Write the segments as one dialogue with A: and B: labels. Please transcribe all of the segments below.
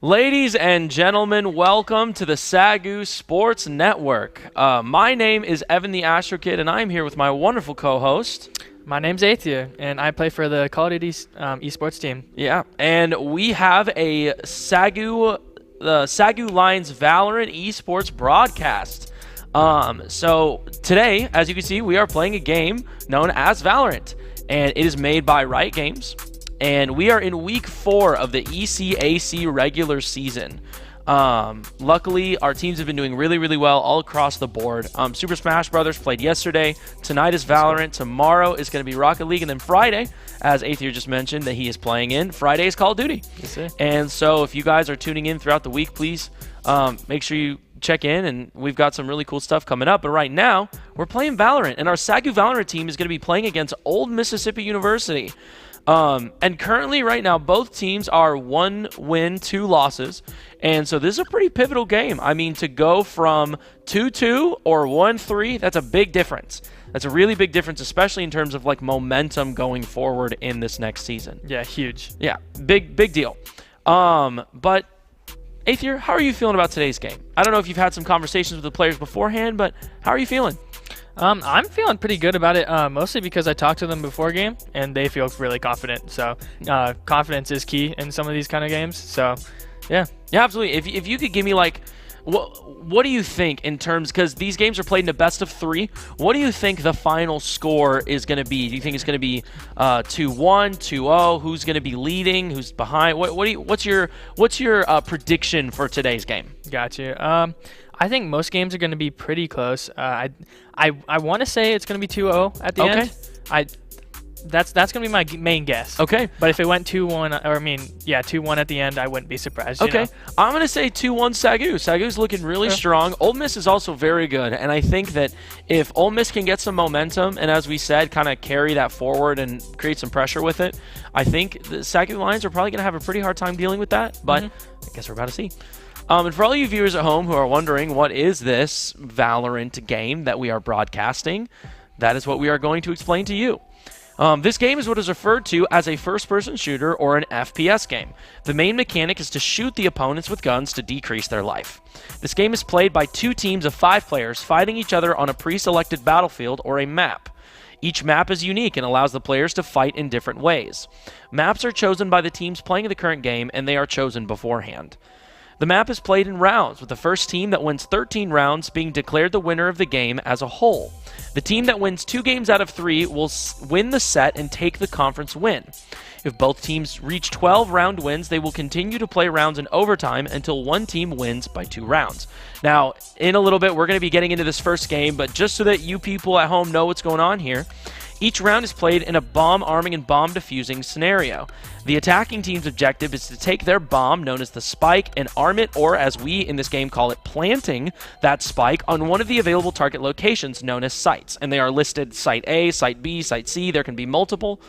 A: Ladies and gentlemen, welcome to the SAGU Sports Network. My name is Evan the Astro Kid, and I'm here with my wonderful co-host.
B: My name's Aethia, and I play for the Call of Duty esports team.
A: Yeah, and we have a SAGU Lions Valorant esports broadcast. So today, as you can see, we are playing a game known as Valorant, and it is made by Riot Games. And we are in week 4 of the ECAC regular season. Luckily, our teams have been doing really, really well all across the board. Super Smash Brothers played yesterday. Tonight is Valorant. Tomorrow is going to be Rocket League. And then Friday, as Aether just mentioned that he is playing in, Friday is Call of Duty.
B: Yes, sir.
A: And so if you guys are tuning in throughout the week, please make sure you check in. And we've got some really cool stuff coming up. But right now, we're playing Valorant. And our SAGU Valorant team is going to be playing against Old Mississippi University. And currently, right now, both teams are 1 win, 2 losses. And so this is a pretty pivotal game. I mean, to go from 2-2 or 1-3, that's a big difference. That's a really big difference, especially in terms of like momentum going forward in this next season.
B: Yeah, huge.
A: Yeah, big deal. But Aether, how are you feeling about today's game? I don't know if you've had some conversations with the players beforehand, but how are you feeling?
B: I'm feeling pretty good about it, mostly because I talked to them before game, and they feel really confident. So confidence is key in some of these kind of games. So, yeah.
A: Yeah, absolutely. If you could give me, like, what do you think in terms, because these games are played in a best of 3, what do you think the final score is going to be? Do you think it's going to be 2-1, 2-0? Who's going to be leading? Who's behind? What's your prediction for today's game?
B: Gotcha. I think most games are going to be pretty close. I want to say it's going to be 2-0 at the end. That's going to be my main guess.
A: Okay.
B: But if it went 2-1, 2-1 at the end, I wouldn't be surprised.
A: Okay.
B: You know?
A: I'm going to say 2-1 SAGU. SAGU's looking really strong. Ole Miss is also very good, and I think that if Ole Miss can get some momentum and, as we said, kind of carry that forward and create some pressure with it, I think the SAGU Lions are probably going to have a pretty hard time dealing with that, but I guess we're about to see. And for all you viewers at home who are wondering, what is this Valorant game that we are broadcasting? That is what we are going to explain to you. This game is what is referred to as a first-person shooter or an FPS game. The main mechanic is to shoot the opponents with guns to decrease their life. This game is played by 2 teams of 5 players fighting each other on a pre-selected battlefield or a map. Each map is unique and allows the players to fight in different ways. Maps are chosen by the teams playing the current game, and they are chosen beforehand. The map is played in rounds, with the first team that wins 13 rounds being declared the winner of the game as a whole. The team that wins 2 games out of 3 will win the set and take the conference win. If both teams reach 12 round wins, they will continue to play rounds in overtime until one team wins by 2 rounds. Now, in a little bit, we're going to be getting into this first game, but just so that you people at home know what's going on here, each round is played in a bomb arming and bomb defusing scenario. The attacking team's objective is to take their bomb, known as the spike, and arm it, or as we in this game call it, planting that spike on one of the available target locations known as sites. And they are listed Site A, Site B, Site C. There can be multiple.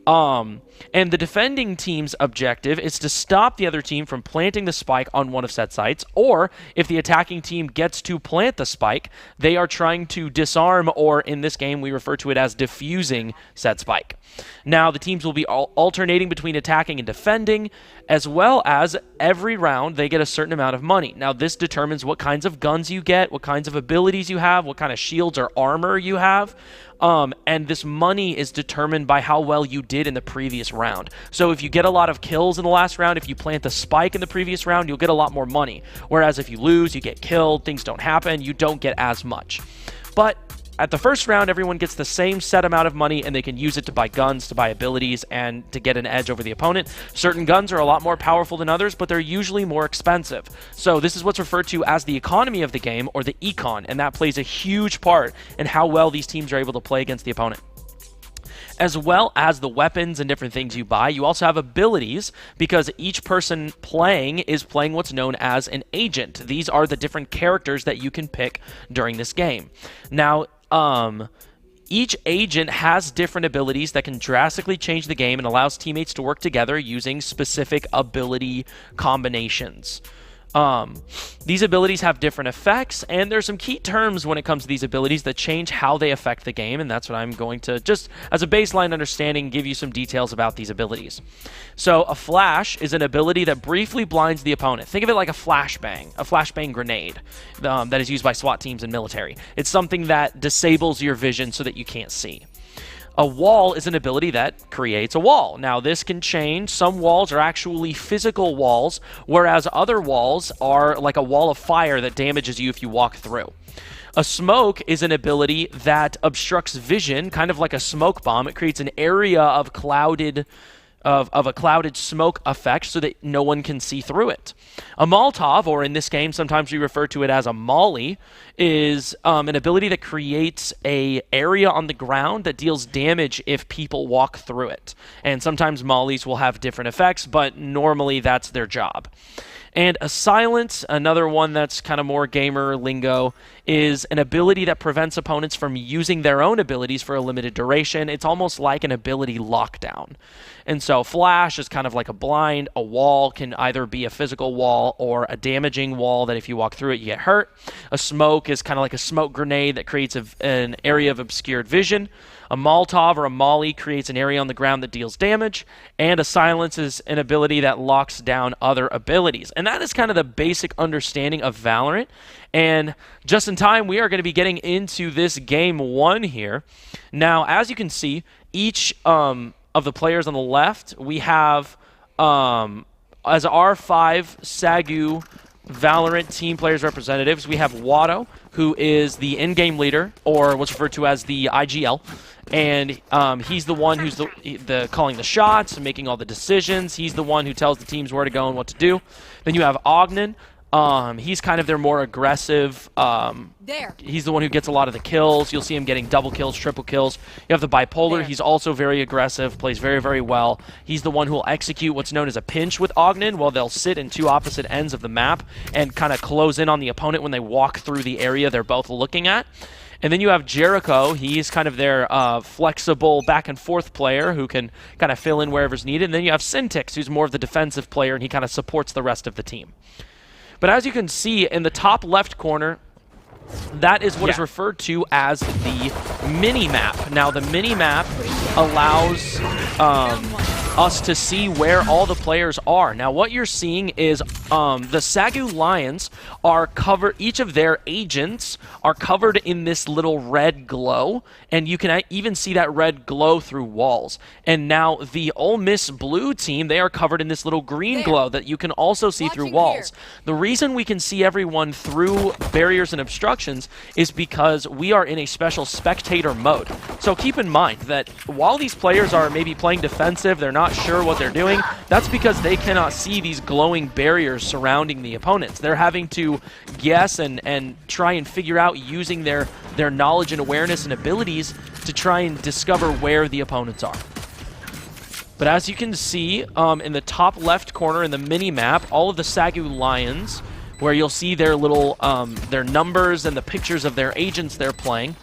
A: And the defending team's objective is to stop the other team from planting the spike on one of said sites, or if the attacking team gets to plant the spike, they are trying to disarm, or in this game we refer to it as defusing said spike. Now, the teams will be alternating between attacking and defending, as well as every round they get a certain amount of money. Now, this determines what kinds of guns you get, what kinds of abilities you have, what kind of shields or armor you have. And this money is determined by how well you did in the previous round. So if you get a lot of kills in the last round, if you plant the spike in the previous round, you'll get a lot more money. Whereas if you lose, you get killed, things don't happen, you don't get as much. But at the first round, everyone gets the same set amount of money, and they can use it to buy guns, to buy abilities, and to get an edge over the opponent. Certain guns are a lot more powerful than others, but they're usually more expensive. So this is what's referred to as the economy of the game, or the econ, and that plays a huge part in how well these teams are able to play against the opponent. As well as the weapons and different things you buy, you also have abilities, because each person playing is playing what's known as an agent. These are the different characters that you can pick during this game. Now, each agent has different abilities that can drastically change the game and allows teammates to work together using specific ability combinations. These abilities have different effects, and there's some key terms when it comes to these abilities that change how they affect the game, and that's what I'm going to, just as a baseline understanding, give you some details about these abilities. So a flash is an ability that briefly blinds the opponent. Think of it like a flashbang grenade that is used by SWAT teams and military. It's something that disables your vision so that you can't see. A wall is an ability that creates a wall. Now, this can change. Some walls are actually physical walls, whereas other walls are like a wall of fire that damages you if you walk through. A smoke is an ability that obstructs vision, kind of like a smoke bomb. It creates an area of a clouded smoke effect so that no one can see through it. A Molotov, or in this game sometimes we refer to it as a molly, is an ability that creates an area on the ground that deals damage if people walk through it. And sometimes mollies will have different effects, but normally that's their job. And a silence, another one that's kind of more gamer lingo, is an ability that prevents opponents from using their own abilities for a limited duration. It's almost like an ability lockdown. And so flash is kind of like a blind. A wall can either be a physical wall or a damaging wall that if you walk through it, you get hurt. A smoke is kind of like a smoke grenade that creates an area of obscured vision. A Molotov or a molly creates an area on the ground that deals damage, and a silence is an ability that locks down other abilities. And that is kind of the basic understanding of Valorant. And just in time, we are going to be getting into this game one here. Now, as you can see, each of the players on the left, we have as our 5 SAGU Valorant team players representatives, we have Watto, who is the in-game leader, or what's referred to as the IGL. And he's the one who's the calling the shots and making all the decisions. He's the one who tells the teams where to go and what to do. Then you have Ogden. He's kind of their more aggressive. He's the one who gets a lot of the kills. You'll see him getting double kills, triple kills. You have the bipolar. He's also very aggressive, plays very, very well. He's the one who will execute what's known as a pinch with Ogden, while they'll sit in 2 opposite ends of the map and kind of close in on the opponent when they walk through the area they're both looking at. And then you have Jericho. He's kind of their flexible back-and-forth player who can kind of fill in wherever's needed. And then you have Syntix, who's more of the defensive player, and he kind of supports the rest of the team. But as you can see in the top left corner, that is what is referred to as the mini-map. Now, the mini-map allows us to see where all the players are. Now, what you're seeing is the SAGU Lions are covered, each of their agents are covered in this little red glow, and you can even see that red glow through walls. And now the Ole Miss Blue team, they are covered in this little green glow that you can also see through walls. The reason we can see everyone through barriers and obstructions is because we are in a special spectator mode. So keep in mind that while these players are maybe playing defensive, they're not sure what they're doing, that's because they cannot see these glowing barriers surrounding the opponents. They're having to guess and try and figure out using their knowledge and awareness and abilities to try and discover where the opponents are. But as you can see in the top left corner in the mini-map, all of the SAGU Lions, where you'll see their little their numbers and the pictures of their agents they're playing,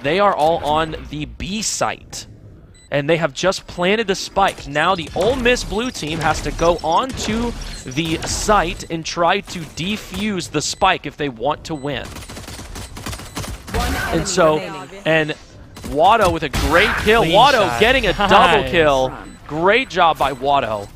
A: they are all on the B site. And they have just planted the spike. Now the Ole Miss Blue team has to go onto the site and try to defuse the spike if they want to win. And so, and Watto with a great kill. Watto getting a double kill. Great job by Watto.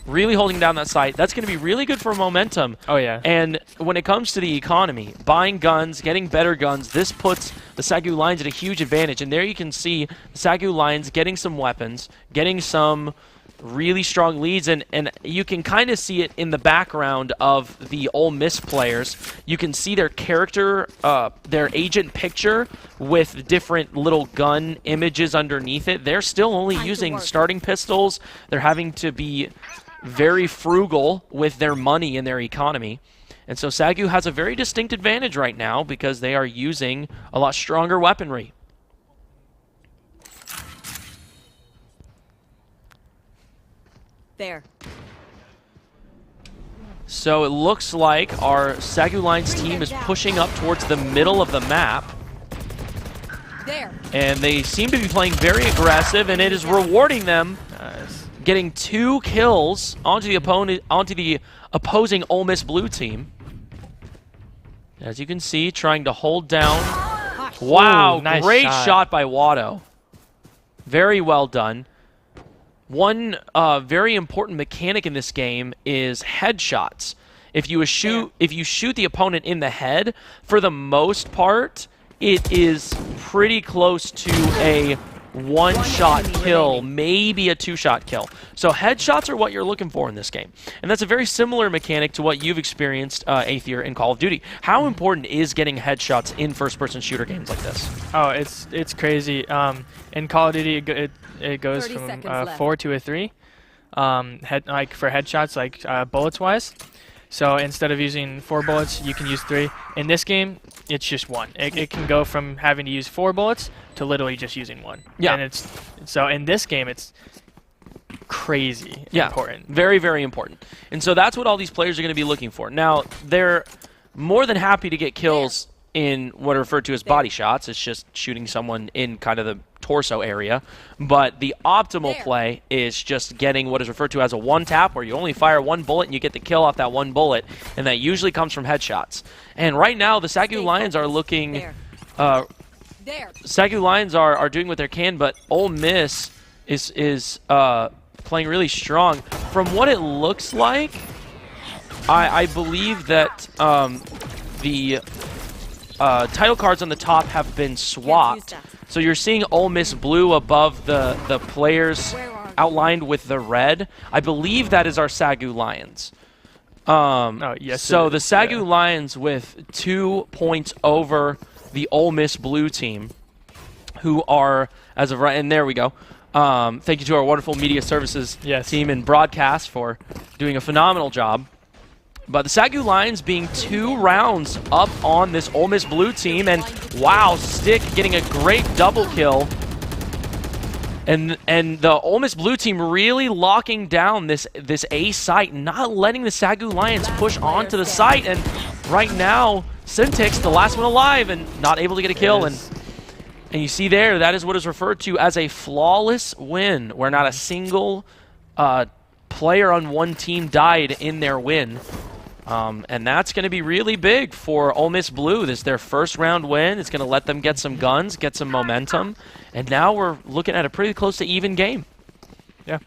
A: Really holding down that site. That's going to be really good for momentum.
B: Oh, yeah.
A: And when it comes to the economy, buying guns, getting better guns, this puts the SAGU Lions at a huge advantage. And there you can see the SAGU Lions getting some weapons, getting some really strong leads, and you can kind of see it in the background of the Ole Miss players. You can see their character, their agent picture with different little gun images underneath it. They're still only using starting pistols. They're having to be very frugal with their money and their economy. And so SAGU has a very distinct advantage right now because they are using a lot stronger weaponry.
C: There.
A: So it looks like our SAGU Lions team is pushing up towards the middle of the map. There. And they seem to be playing very aggressive, and it is rewarding them getting 2 kills onto the opposing Ole Miss blue team. As you can see, trying to hold down. Wow,
B: ooh, nice
A: great
B: shot
A: by Watto. Very well done. One very important mechanic in this game is headshots. If you shoot the opponent in the head, for the most part, it is pretty close to a 1-shot kill, maybe a 2-shot kill. So headshots are what you're looking for in this game. And that's a very similar mechanic to what you've experienced, Aether, in Call of Duty. How important is getting headshots in first-person shooter games like this?
B: Oh, it's crazy. In Call of Duty, it goes from 4 to a 3. Like for headshots, like bullets-wise. So instead of using 4 bullets, you can use 3. In this game, it's just 1. It can go from having to use 4 bullets to literally just using 1.
A: Yeah.
B: And so in this game, it's crazy important.
A: Very, very important. And so that's what all these players are going to be looking for. Now, they're more than happy to get kills in what are referred to as body shots. It's just shooting someone in kind of the torso area. But the optimal play is just getting what is referred to as a 1-tap, where you only fire 1 bullet and you get the kill off that 1 bullet, and that usually comes from headshots. And right now, the SAGU Lions are looking... SAGU Lions are doing what they can, but Ole Miss is playing really strong. From what it looks like, I believe that the title cards on the top have been swapped. So you're seeing Ole Miss blue above the players outlined with the red. I believe that is our SAGU Lions.
B: Oh, yes.
A: So the SAGU Lions with 2 points over the Ole Miss blue team, who are, as of right, and there we go. Thank you to our wonderful media services team and broadcast for doing a phenomenal job. But the SAGU Lions being 2 rounds up on this Ole Miss blue team, and wow, Stick getting a great double kill. And the Ole Miss blue team really locking down this A site, not letting the SAGU Lions push onto the site. And right now, Syntix, the last one alive, and not able to get a kill. And you see there, that is what is referred to as a flawless win, where not a single player on one team died in their win. And that's going to be really big for Ole Miss Blue. This is their first round win. It's going to let them get some guns, get some momentum. And now we're looking at a pretty close to even game.
B: Yeah,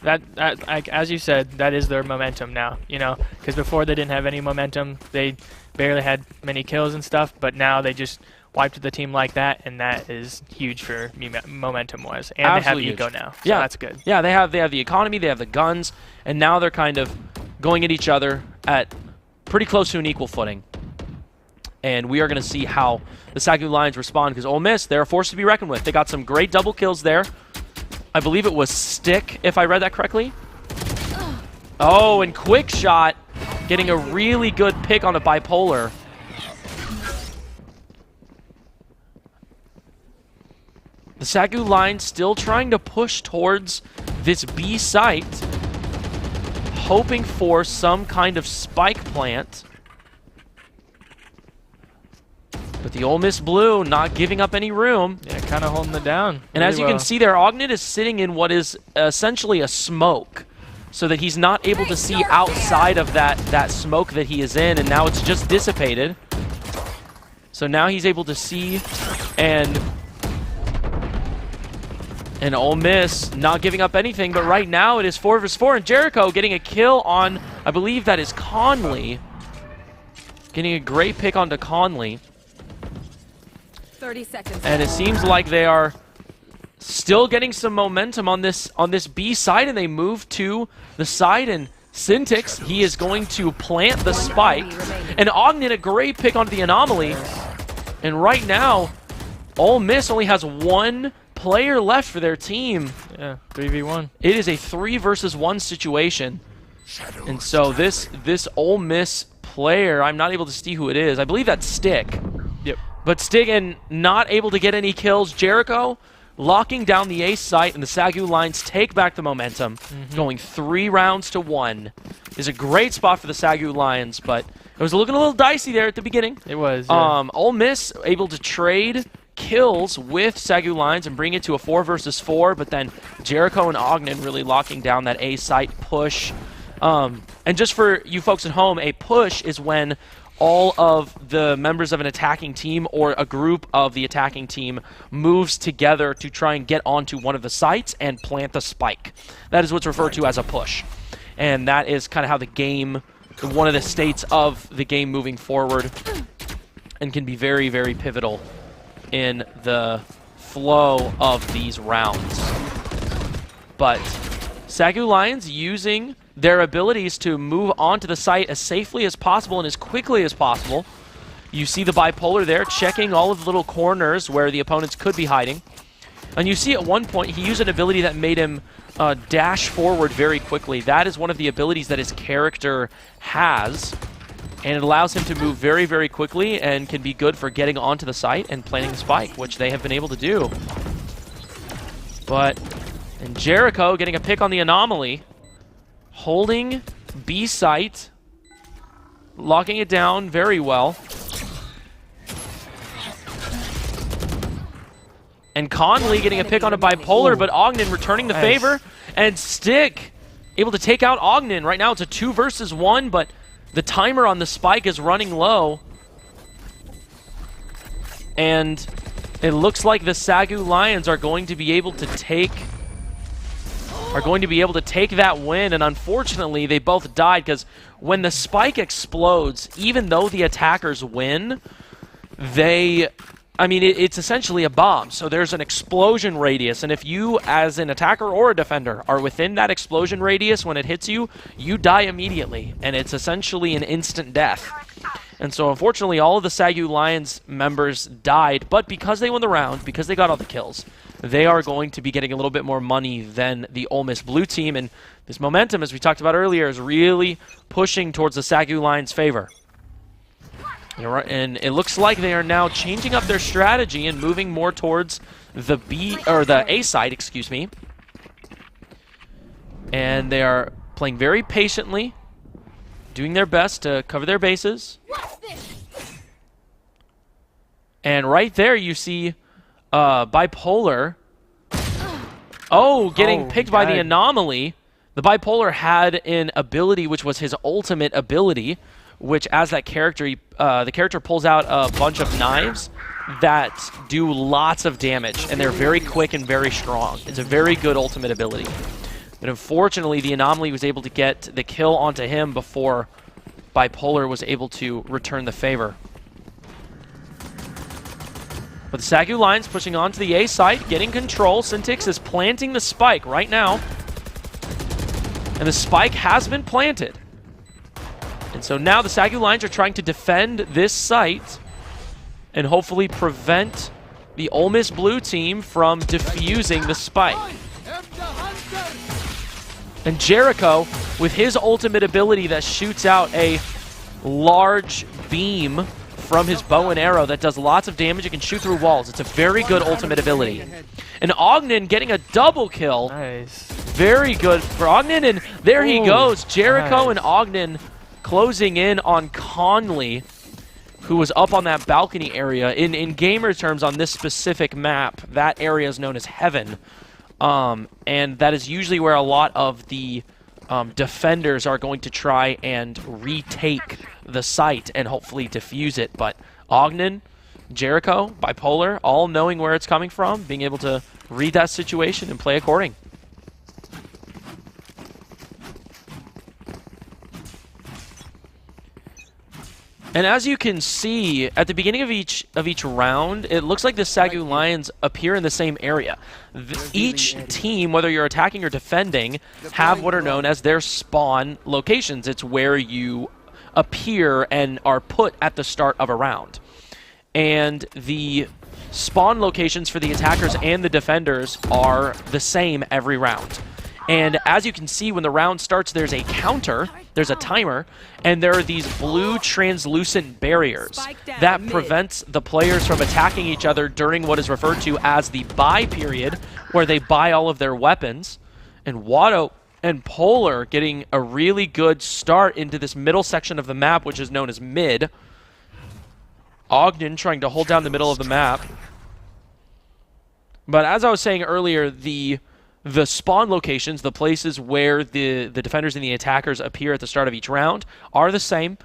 B: like, as you said, that is their momentum now, you know, because before they didn't have any momentum. They barely had many kills and stuff, but now they just wiped the team like that, and that is huge for momentum-wise. And
A: Absolutely
B: they have ego now, so
A: yeah,
B: that's good.
A: Yeah, they have the economy, they have the guns, and now they're kind of going at each other at pretty close to an equal footing. And we are going to see how the SAGU Lions respond, because Ole Miss, they're a force to be reckoned with. They got some great double kills there. I believe it was Stick, if I read that correctly. Oh, and Quick Shot getting a really good pick on a bipolar. The SAGU Lions still trying to push towards this B site, hoping for some kind of spike plant. But the Ole Miss Blue not giving up any room.
B: Yeah, kind of holding it down.
A: And as you can see there, Ognet is sitting in what is essentially a smoke, so that he's not able to see outside of that smoke that he is in, and now it's just dissipated. So now he's able to see, and Ole Miss not giving up anything, but right now it is 4 vs 4, and Jericho getting a kill on, I believe that is Conley. Getting a great pick onto Conley.
C: 30 seconds.
A: And it seems like they are still getting some momentum on this B side, and they move to the side, and Syntix, he is going to plant the spike. And Ognet, a great pick onto the anomaly. And right now, Ole Miss only has 1 player left for their team.
B: Yeah, 3v1.
A: It is a 3 vs 1 situation. And so this Ole Miss player, I'm not able to see who it is. I believe that's Stick.
B: Yep.
A: But Stig and not able to get any kills. Jericho locking down the ace site, and the SAGU Lions take back the momentum, going 3 rounds to 1. Is a great spot for the SAGU Lions, but it was looking a little dicey there at the beginning.
B: It was. Yeah.
A: Ole Miss able to trade kills with SAGU Lions and bring it to a 4 versus 4, but then Jericho and Ogden really locking down that A site push. And just for you folks at home, a push is when all of the members of an attacking team or a group of the attacking team moves together to try and get onto one of the sites and plant the spike. That is what's referred to as a push. And that is kind of how the game, one of the states of the game moving forward, and can be very, very pivotal in the flow of these rounds. But SAGU Lions using their abilities to move onto the site as safely as possible and as quickly as possible. You see the bipolar there checking all of the little corners where the opponents could be hiding. And you see at one point he used an ability that made him dash forward very quickly. That is one of the abilities that his character has, and it allows him to move very, very quickly and can be good for getting onto the site and planting the spike, which they have been able to do. And Jericho getting a pick on the anomaly, holding B site, locking it down very well. And Conley getting a pick on a bipolar, but Ogden returning the favor. And Stick able to take out Ogden. Right now it's a 2 versus 1, but the timer on the spike is running low. And it looks like the SAGU Lions are going to be able to take that win, and unfortunately they both died because when the spike explodes, even though the attackers win, it's essentially a bomb. So there's an explosion radius, and if you, as an attacker or a defender, are within that explosion radius when it hits you, you die immediately, and it's essentially an instant death. And so unfortunately all of the SAGU Lions members died, but because they won the round, because they got all the kills, they are going to be getting a little bit more money than the Ole Miss blue team, and this momentum, as we talked about earlier, is really pushing towards the SAGU Lions' favor. And it looks like they are now changing up their strategy and moving more towards the A side, excuse me. And they are playing very patiently, doing their best to cover their bases. And right there you see Bipolar. Getting picked by the anomaly. The Bipolar had an ability which was his ultimate ability, which as that character, the character pulls out a bunch of knives that do lots of damage, and they're very quick and very strong. It's a very good ultimate ability. But unfortunately, the anomaly was able to get the kill onto him before Bipolar was able to return the favor. But the SAGU Lions pushing on to the A site, getting control. Syntix is planting the spike right now. And the spike has been planted. And so now the SAGU Lions are trying to defend this site and hopefully prevent the Ole Miss blue team from defusing the spike. And Jericho, with his ultimate ability that shoots out a large beam from his bow and arrow that does lots of damage, it can shoot through walls. It's a very good ultimate ability. And Ogden getting a double kill.
B: Nice. Very
A: good for Ogden, and there he goes. Jericho and Ogden closing in on Conley, who was up on that balcony area. In gamer terms, on this specific map, that area is known as Heaven. And that is usually where a lot of the defenders are going to try and retake the site and hopefully defuse it. But Ogden, Jericho, Bipolar, all knowing where it's coming from, being able to read that situation and play according. And as you can see, at the beginning of each round, it looks like the SAGU Lions appear in the same area. Each team, whether you're attacking or defending, have what are known as their spawn locations. It's where you appear and are put at the start of a round. And the spawn locations for the attackers and the defenders are the same every round. And as you can see, when the round starts, there's a counter, there's a timer, and there are these blue translucent barriers that prevents the players from attacking each other during what is referred to as the buy period, where they buy all of their weapons. And Watto and Polar getting a really good start into this middle section of the map, which is known as mid. Ogden trying to hold down the middle of the map. But as I was saying earlier, the spawn locations, the places where the defenders and the attackers appear at the start of each round, are the same,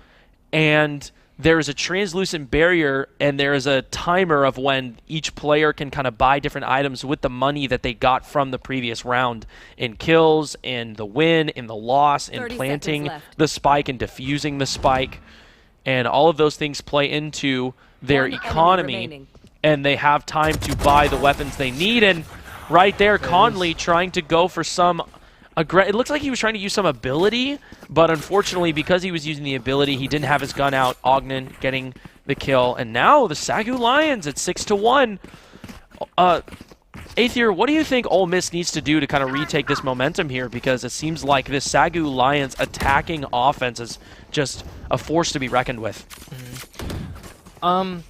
A: and there is a translucent barrier, and there is a timer of when each player can kind of buy different items with the money that they got from the previous round in kills, in the win, in the loss, in planting the spike and defusing the spike. And all of those things play into their economy, and they have time to buy the weapons they need. And right there, Conley trying to go for some... It looks like he was trying to use some ability, but unfortunately, because he was using the ability, he didn't have his gun out. Ogden getting the kill, and now the SAGU Lions at 6-1. Aether, what do you think Ole Miss needs to do to kind of retake this momentum here? Because it seems like this SAGU Lions attacking offense is just a force to be reckoned with.
B: In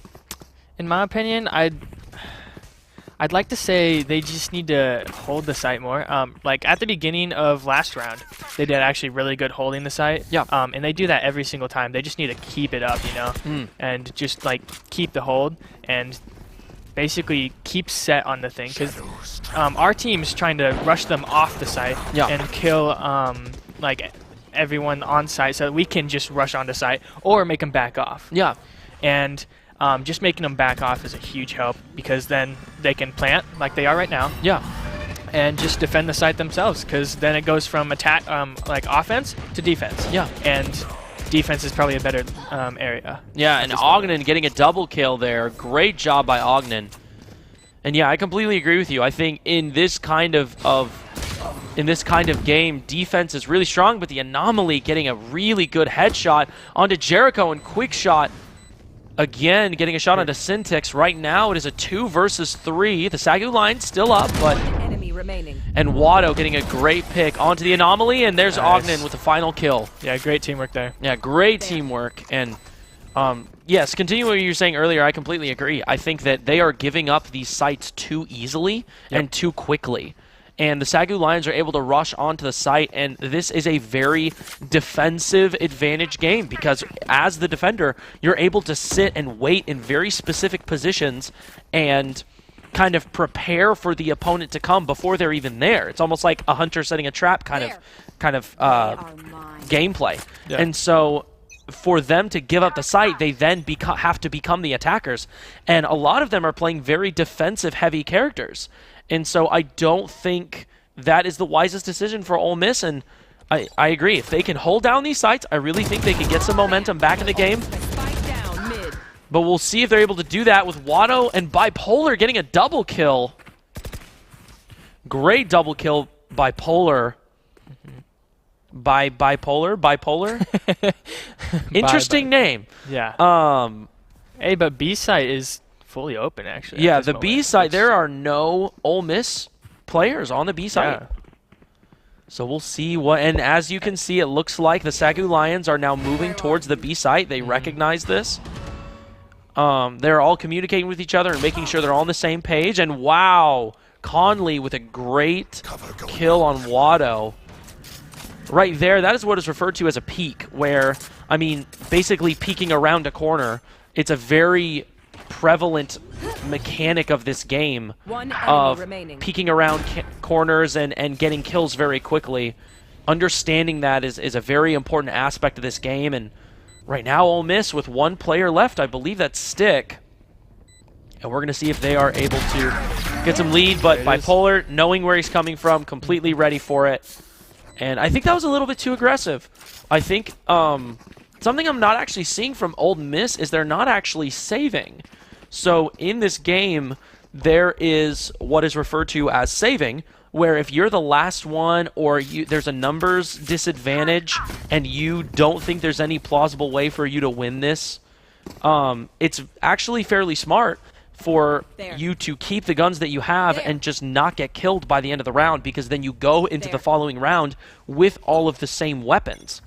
B: my opinion, I'd like to say they just need to hold the site more. Like at the beginning of last round, they did actually really good holding the site.
A: Yeah.
B: And they do that every single time. They just need to keep it up, you know, and just like keep the hold and basically keep set on the thing. Because our team's trying to rush them off the site and kill like everyone on site so that we can just rush onto site or make them back off.
A: Yeah.
B: And just making them back off is a huge help because then they can plant like they are right now.
A: Yeah.
B: And just defend the site themselves because then it goes from attack, like offense to defense.
A: Yeah.
B: And defense is probably a better area.
A: Yeah, and Ogden getting a double kill there. Great job by Ogden. And yeah, I completely agree with you. I think in this kind of game, defense is really strong, but the Anomaly getting a really good headshot onto Jericho and quick shot. Again, getting a shot onto Syntax. Right now, it is a 2 versus 3. The SAGU line still up, but...
C: Enemy remaining.
A: And Watto getting a great pick onto the Anomaly, and there's Ogden with the final kill.
B: Yeah, great teamwork there.
A: Yeah, great teamwork. And, yes, continuing what you were saying earlier, I completely agree. I think that they are giving up these sites too easily and too quickly. And the SAGU Lions are able to rush onto the site, and this is a very defensive advantage game because as the defender, you're able to sit and wait in very specific positions and kind of prepare for the opponent to come before they're even there. It's almost like a hunter setting a trap kind of gameplay. Yeah. And so for them to give up the site, they then have to become the attackers. And a lot of them are playing very defensive-heavy characters. And so I don't think that is the wisest decision for Ole Miss, and I agree. If they can hold down these sites, I really think they can get some momentum back in the game. But we'll see if they're able to do that with Watto and Bipolar getting a double kill. Great double kill by Polar. Bipolar? Interesting name.
B: Yeah. Hey, but B site is fully open, actually.
A: Yeah, the B site, there are no Ole Miss players on the B site. Yeah. So we'll see what, and as you can see, it looks like the SAGU Lions are now moving towards the B site. They recognize this. They're all communicating with each other and making sure they're all on the same page. And wow, Conley with a great kill on Watto. Right there, that is what is referred to as a peek, where, I mean, basically peeking around a corner. It's a very prevalent mechanic of this game of peeking around corners and getting kills very quickly. Understanding that is a very important aspect of this game, and right now Ole Miss with one player left, I believe that's Stick, and we're going to see if they are able to get some lead, but Bipolar, knowing where he's coming from, completely ready for it, and I think that was a little bit too aggressive. I think something I'm not actually seeing from Ole Miss is they're not actually saving. So in this game, there is what is referred to as saving, where if you're the last one or there's a numbers disadvantage and you don't think there's any plausible way for you to win this, it's actually fairly smart for you to keep the guns that you have and just not get killed by the end of the round, because then you go into the following round with all of the same weapons.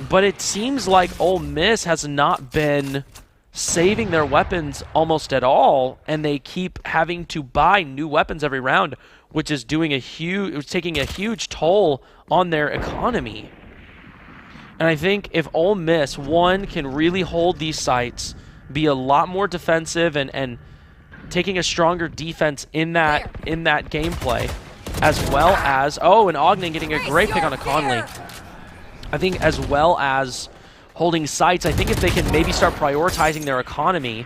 A: But it seems like Ole Miss has not been saving their weapons almost at all, and they keep having to buy new weapons every round, which is taking a huge toll on their economy. And I think if Ole Miss, one, can really hold these sites, be a lot more defensive and taking a stronger defense in that gameplay, as well as and Ogden getting a great pick on a Conley. I think as well as holding sights. I think if they can maybe start prioritizing their economy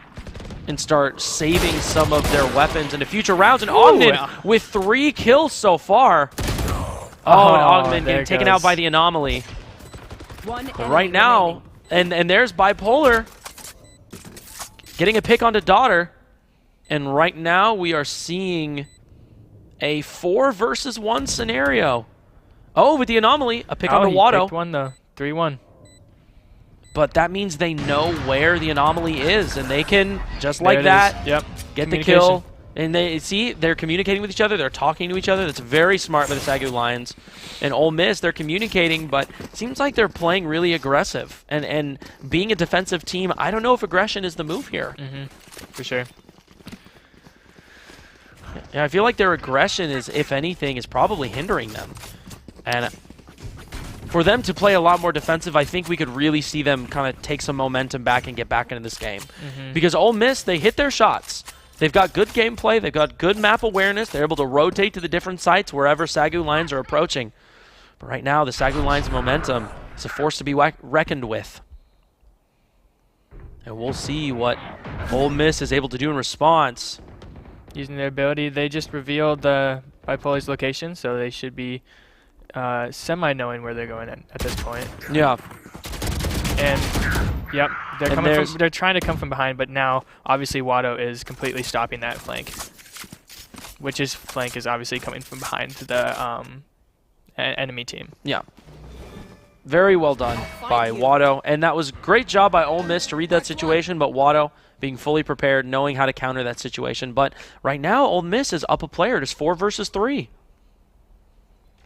A: and start saving some of their weapons into future rounds. And Ogden with 3 kills so far. And Ogden getting taken out by the anomaly. But right now, and there's Bipolar getting a pick onto Daughter. And right now we are seeing a 4 versus 1 scenario. With the anomaly, a pick onto Watto.
B: He picked one though, 3-1.
A: But that means they know where the anomaly is, and they can, just like that, get the kill. And they're communicating with each other, they're talking to each other. That's very smart by the SAGU Lions. And Ole Miss, they're communicating, but it seems like they're playing really aggressive. And being a defensive team, I don't know if aggression is the move here.
B: For sure.
A: Yeah, I feel like their aggression is, if anything, is probably hindering them. And for them to play a lot more defensive, I think we could really see them kind of take some momentum back and get back into this game. Because Ole Miss, they hit their shots. They've got good gameplay. They've got good map awareness. They're able to rotate to the different sites wherever SAGU Lions are approaching. But right now, the SAGU Lions' momentum is a force to be reckoned with. And we'll see what Ole Miss is able to do in response.
B: Using their ability, they just revealed Bipolar's location, so they should be semi-knowing where they're going at this point.
A: Yeah.
B: And yep, they're trying to come from behind, but now obviously Watto is completely stopping that flank, which is flank is obviously coming from behind the enemy team.
A: Yeah. Very well done by Watto, and that was a great job by Ole Miss to read that situation, but Watto being fully prepared, knowing how to counter that situation. But right now, Ole Miss is up a player. It is 4 versus 3.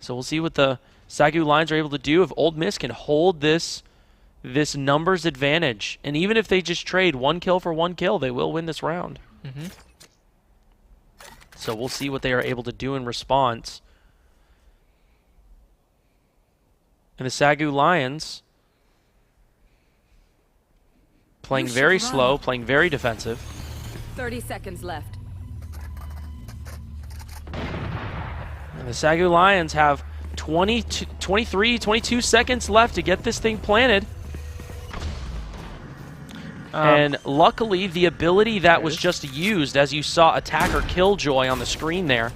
A: So we'll see what the SAGU Lions are able to do if Ole Miss can hold this numbers advantage. And even if they just trade 1 kill for 1 kill, they will win this round. So we'll see what they are able to do in response. And the SAGU Lions playing very slow, playing very defensive.
C: 30 seconds left.
A: And the SAGU Lions have 22 seconds left to get this thing planted. And luckily, the ability that was just used, as you saw Attacker Killjoy on the screen there,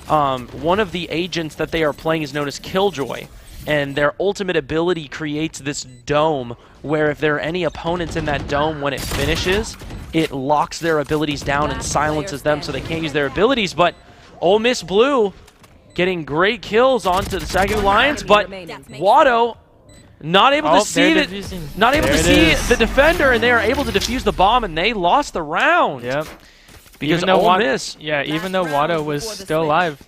A: one of the agents that they are playing is known as Killjoy. And their ultimate ability creates this dome where if there are any opponents in that dome when it finishes, it locks their abilities down and silences them so they can't use their abilities. But Ole Miss Blue getting great kills onto the SAGU Lions, but Watto not able to see the defender, and they are able to defuse the bomb, and they lost the round.
B: Yep.
A: Because Ole Miss,
B: even though Watto was still alive,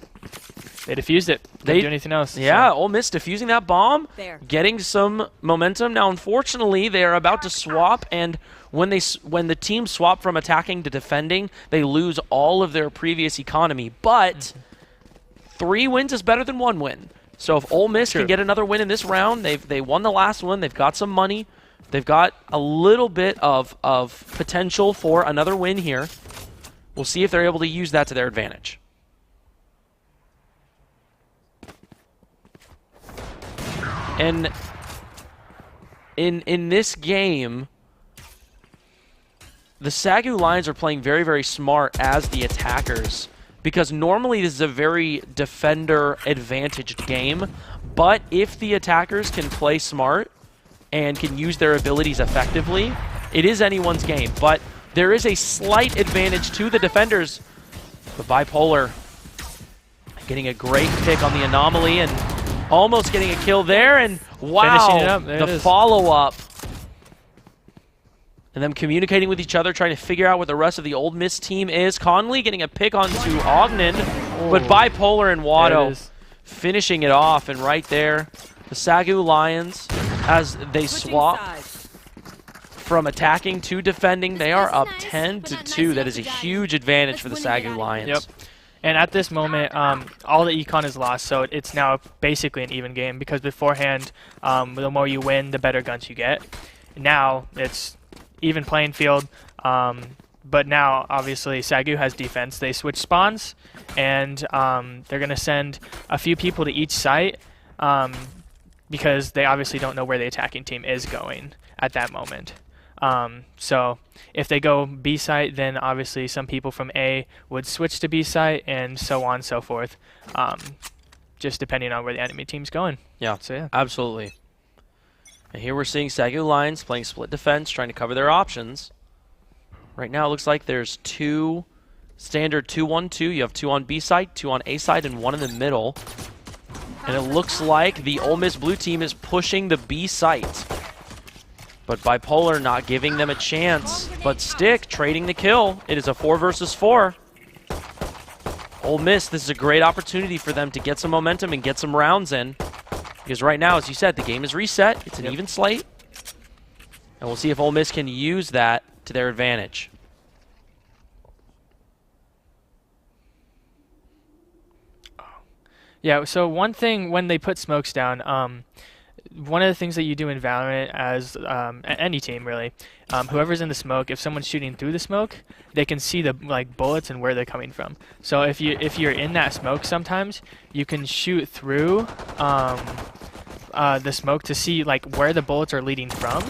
B: they defused it. They didn't do anything else.
A: Yeah, so. Ole Miss defusing that bomb, getting some momentum. Now, unfortunately, they are about to swap, and when the team swap from attacking to defending, they lose all of their previous economy. But 3 wins is better than 1 win. So if Ole Miss can get another win in this round, they won the last one. They've got some money. They've got a little bit of potential for another win here. We'll see if they're able to use that to their advantage. And in this game, the SAGU Lions are playing very, very smart as the attackers, because normally this is a very defender-advantaged game, but if the attackers can play smart and can use their abilities effectively, it is anyone's game. But there is a slight advantage to the defenders. The Bipolar getting a great pick on the anomaly and almost getting a kill there, and wow, the follow-up. And them communicating with each other, trying to figure out what the rest of the Ole Miss team is. Conley getting a pick onto Ogden, but Bipolar and Watto finishing it off. And right there, the SAGU Lions, as they swap from attacking to defending, they are up 10-2. That is a huge advantage for the SAGU Lions.
B: Yep. And at this moment, all the econ is lost, so it's now basically an even game, because beforehand, the more you win, the better guns you get. Now, it's even playing field. but now, obviously, SAGU has defense. They switch spawns, and they're going to send a few people to each site because they obviously don't know where the attacking team is going at that moment. So if they go B site, then obviously some people from A would switch to B site, and so on and so forth, just depending on where the enemy team's going.
A: Yeah,
B: so, yeah.
A: Absolutely. And here we're seeing SAGU Lions playing split defense, trying to cover their options. Right now it looks like there's two standard 2-1-2. You have 2 on B side, 2 on A side, and 1 in the middle. And it looks like the Ole Miss blue team is pushing the B site. But Bipolar not giving them a chance. But Stick trading the kill. It is a 4 versus 4. Ole Miss, this is a great opportunity for them to get some momentum and get some rounds in. Because right now, as you said, the game is reset. It's an even slate. And we'll see if Ole Miss can use that to their advantage.
B: Yeah, so one thing when they put smokes down, one of the things that you do in Valorant as any team really, whoever's in the smoke, if someone's shooting through the smoke, they can see the bullets and where they're coming from. So if you're in that smoke, sometimes you can shoot through the smoke to see where the bullets are leading from,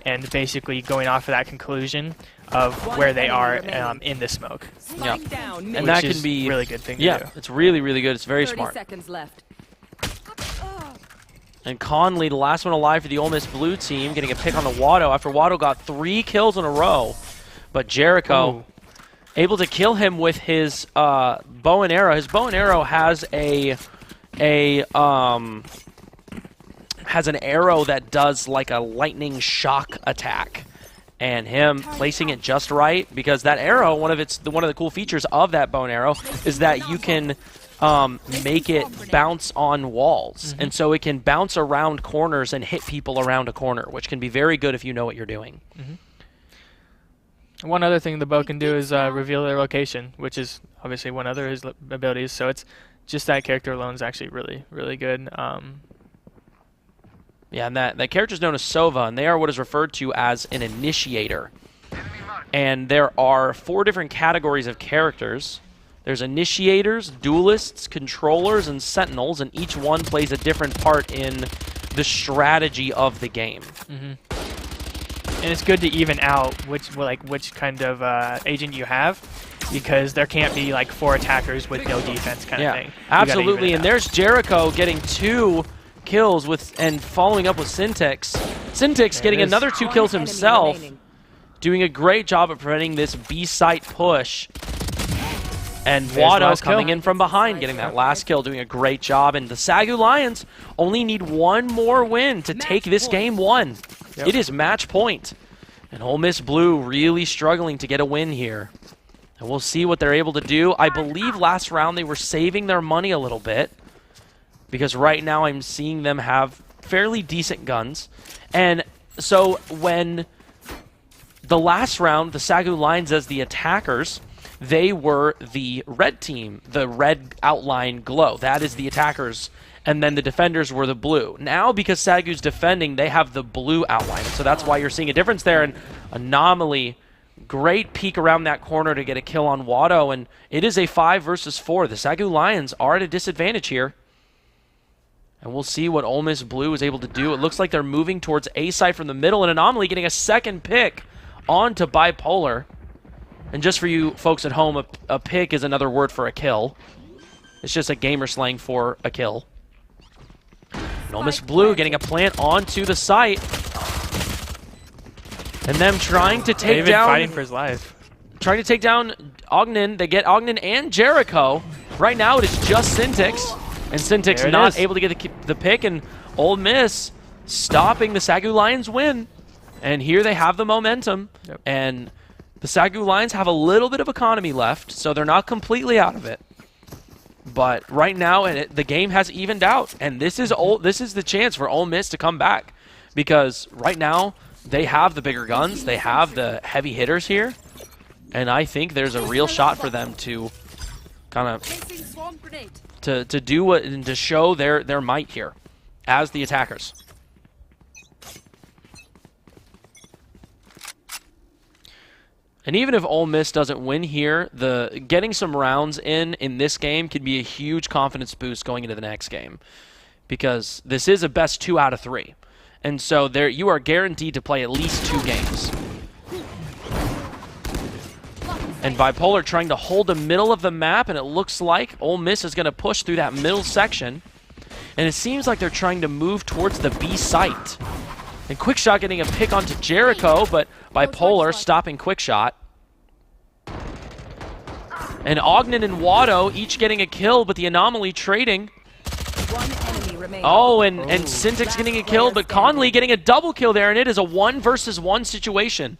B: and basically going off of that conclusion of where they are in the smoke.
A: Yeah,
B: and that can be a really good thing to do.
A: Yeah, it's really, really good. It's very
C: 30
A: smart.
C: seconds left.
A: And Conley, the last one alive for the Ole Miss blue team, getting a pick on the Watto after Watto got 3 kills in a row. But Jericho able to kill him with his bow and arrow. His bow and arrow has has an arrow that does like a lightning shock attack. And him placing it just right, because that arrow, one of the cool features of that bow and arrow is that you can make it bounce on walls. And so it can bounce around corners and hit people around a corner, which can be very good if you know what you're doing.
B: One other thing the bow can do is reveal their location, which is obviously one other of his abilities. So it's just that character alone is actually really, really good.
A: Yeah, and that character is known as Sova, and they are what is referred to as an initiator. And there are 4 different categories of characters. There's initiators, duelists, controllers, and sentinels, and each one plays a different part in the strategy of the game.
B: And it's good to even out which kind of agent you have, because there can't be 4 attackers with no defense kind of thing.
A: Absolutely, and there's Jericho getting 2 kills and following up with Syntax. Syntax getting another 2 kills himself, doing a great job of preventing this B-site push. And Watto coming in from behind, getting that last kill, doing a great job. And the SAGU Lions only need 1 more win to take this game 1. It is match point. And Ole Miss Blue really struggling to get a win here. And we'll see what they're able to do. I believe last round they were saving their money a little bit, because right now I'm seeing them have fairly decent guns. And so when the last round, the SAGU Lions as the attackers, they were the red team, the red outline glow. That is the attackers. And then the defenders were the blue. Now, because SAGU's defending, they have the blue outline. So that's why you're seeing a difference there. And Anomaly, great peek around that corner to get a kill on Watto. And it is a 5 versus 4. The SAGU Lions are at a disadvantage here. And we'll see what Ole Miss Blue is able to do. It looks like they're moving towards A side from the middle, and Anomaly getting a second pick onto Bipolar. And just for you folks at home, a pick is another word for a kill. It's just a gamer slang for a kill. And Ole Miss Blue getting a plant onto the site. And them trying to take down...
B: fighting for his life.
A: Trying to take down Ogden. They get Ogden and Jericho. Right now it is just Syntax. And Syntax not able to get the pick, and Ole Miss stopping the SAGU Lions win. And here they have the momentum. And the SAGU Lions have a little bit of economy left, so they're not completely out of it. But right now, the game has evened out, and this is the chance for Ole Miss to come back, because right now they have the bigger guns, they have the heavy hitters here, and I think there's a real shot for them to kind of to do what and to show their might here as the attackers. And even if Ole Miss doesn't win here, getting some rounds in this game could be a huge confidence boost going into the next game, because this is a best 2 out of 3. And so you are guaranteed to play at least 2 games. And Bipolar trying to hold the middle of the map, and it looks like Ole Miss is going to push through that middle section. And it seems like they're trying to move towards the B site. And Quickshot getting a pick onto Jericho, but Bipolar stopping Quickshot. And Ogden and Watto each getting a kill, but the Anomaly trading.
C: One enemy remaining.
A: Oh, and Syntax getting a kill, but Conley getting a double kill there, and it is a 1 versus 1 situation.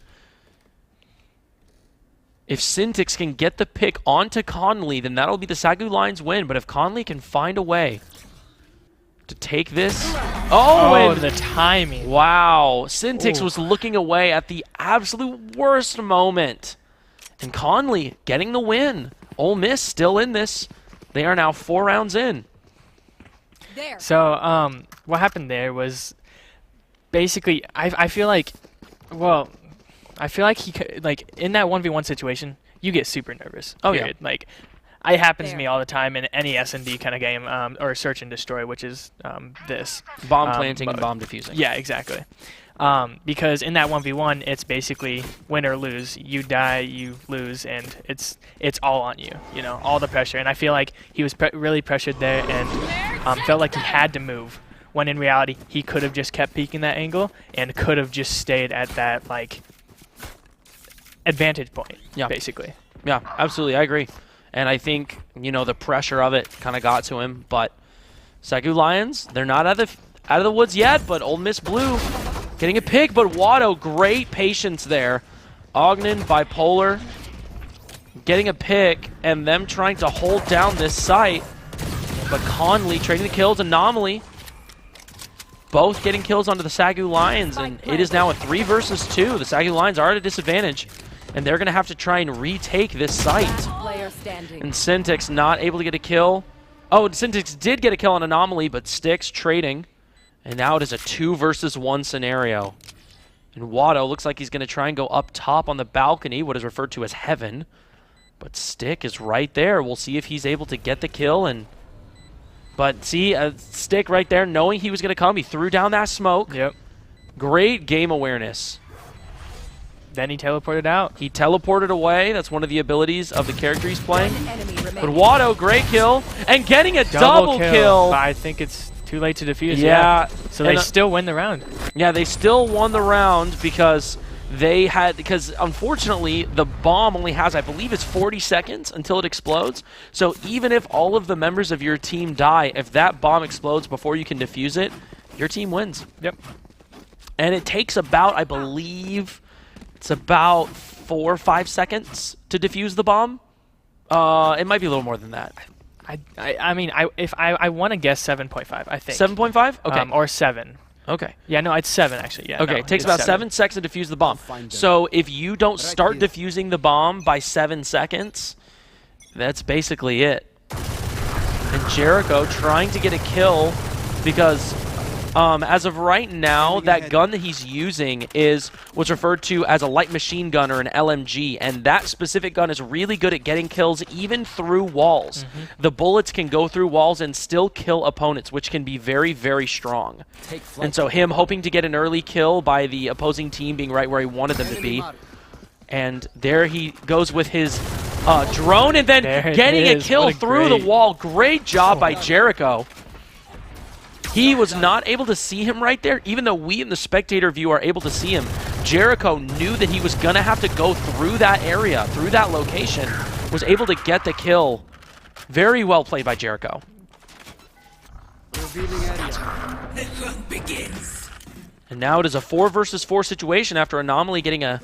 A: If Syntax can get the pick onto Conley, then that'll be the SAGU Lions win. But if Conley can find a way to take this... Oh, and
B: the timing.
A: Wow. Syntax was looking away at the absolute worst moment. And Conley getting the win. Ole Miss still in this. They are now 4 rounds in.
B: So, what happened there was basically, I feel like, well, I feel like in that 1v1 situation, you get super nervous.
A: Oh,
B: period.
A: yeah.
B: Like, it happens to me all the time in any S&D kind of game, or search and destroy, which is this.
A: Bomb planting and bomb defusing.
B: Yeah, exactly. Because in that 1v1, it's basically win or lose. You die, you lose, and it's all on you. You know, all the pressure. And I feel like he was really pressured there, and felt like he had to move. When in reality, he could have just kept peeking that angle and could have just stayed at that advantage point. Yeah, basically.
A: Yeah, absolutely, I agree. And I think the pressure of it kind of got to him. But SAGU Lions, they're not out of the woods yet. But Ole Miss Blue getting a pick, but Watto, great patience there. Ogden, Bipolar, getting a pick, and them trying to hold down this site. But Conley trading the kills, Anomaly, both getting kills onto the SAGU Lions, and it is now a 3 versus 2. The SAGU Lions are at a disadvantage, and they're going to have to try and retake this site. And Syntax not able to get a kill. Oh, and Syntax did get a kill on Anomaly, but Styx trading. And now it is a 2 versus 1 scenario. And Watto looks like he's going to try and go up top on the balcony, what is referred to as heaven. But Stick is right there. We'll see if he's able to get the kill. But see, Stick right there, knowing he was going to come, he threw down that smoke.
B: Yep.
A: Great game awareness.
B: Then he teleported out.
A: He teleported away. That's one of the abilities of the character he's playing. But Watto, great kill. And getting a double kill.
B: But I think it's too late to defuse.
A: Yeah.
B: So they still win the round.
A: Yeah, they still won the round because unfortunately the bomb only has, I believe it's 40 seconds until it explodes. So even if all of the members of your team die, if that bomb explodes before you can defuse it, your team wins.
B: Yep.
A: And it takes about, I believe, it's about 4 or 5 seconds to defuse the bomb. It might be a little more than that.
B: I mean, I want to guess 7.5, I think.
A: 7.5? Okay.
B: Or 7.
A: Okay.
B: Yeah, no, it's 7 actually. Yeah.
A: Okay,
B: no,
A: it takes about 7 seconds to defuse the bomb. So if you don't start defusing the bomb by 7 seconds, that's basically it. And Jericho trying to get a kill because as of right now, that gun that he's using is what's referred to as a light machine gun or an LMG, and that specific gun is really good at getting kills even through walls. The bullets can go through walls and still kill opponents, which can be very, very strong. And so him hoping to get an early kill by the opposing team being right where he wanted them to be. And there he goes with his drone and then getting a kill through the wall. Great job by Jericho. He was not able to see him right there, even though we in the spectator view are able to see him. Jericho knew that he was going to have to go through that area, through that location, was able to get the kill. Very well played by Jericho. And now it is a 4 versus 4 situation after Anomaly getting a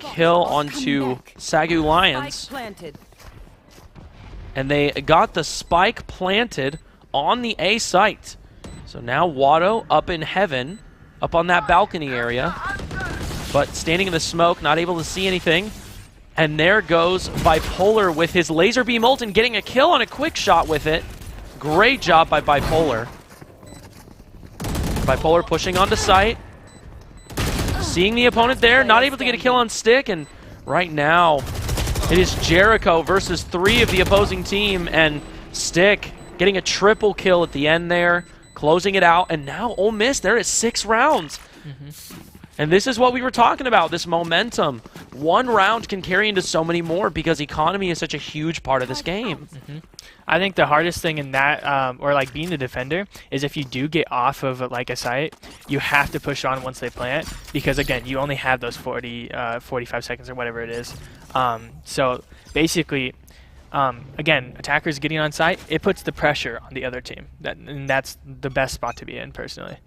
A: kill onto SAGU Lions. And they got the spike planted on the A site. So now Watto up in heaven, up on that balcony area, but standing in the smoke, not able to see anything. And there goes Bipolar with his laser beam ult and getting a kill on a quick shot with it. Great job by Bipolar. Bipolar pushing onto site. Seeing the opponent there, not able to get a kill on Stick, and right now it is Jericho versus 3 of the opposing team, and Stick getting a triple kill at the end there, closing it out, and now Ole Miss, they're at 6 rounds. And this is what we were talking about, this momentum. 1 round can carry into so many more because economy is such a huge part of this game.
B: I think the hardest thing in that, or like being the defender, is if you do get off of like a site, you have to push on once they plant, because again, you only have those 45 seconds or whatever it is. So basically, again, attackers getting on site, it puts the pressure on the other team, and that's the best spot to be in personally.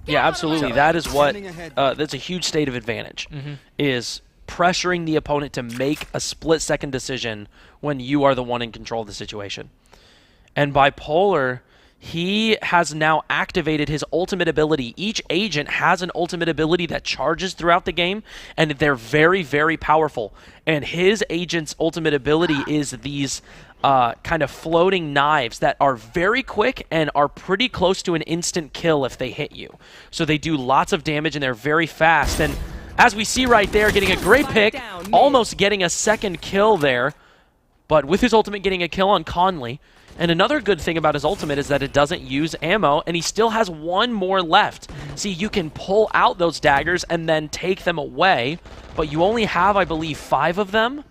A: Yeah, absolutely. That is what, that's a huge state of advantage, is pressuring the opponent to make a split-second decision when you are the one in control of the situation. And Bipolar, he has now activated his ultimate ability. Each agent has an ultimate ability that charges throughout the game, and they're very, very powerful. And his agent's ultimate ability is these kind of floating knives that are very quick and are pretty close to an instant kill if they hit you. So they do lots of damage and they're very fast. And as we see right there, getting a great pick, almost getting a second kill there, but with his ultimate getting a kill on Conley. And another good thing about his ultimate is that it doesn't use ammo, and he still has 1 more left. See, you can pull out those daggers and then take them away, but you only have, I believe, 5 of them.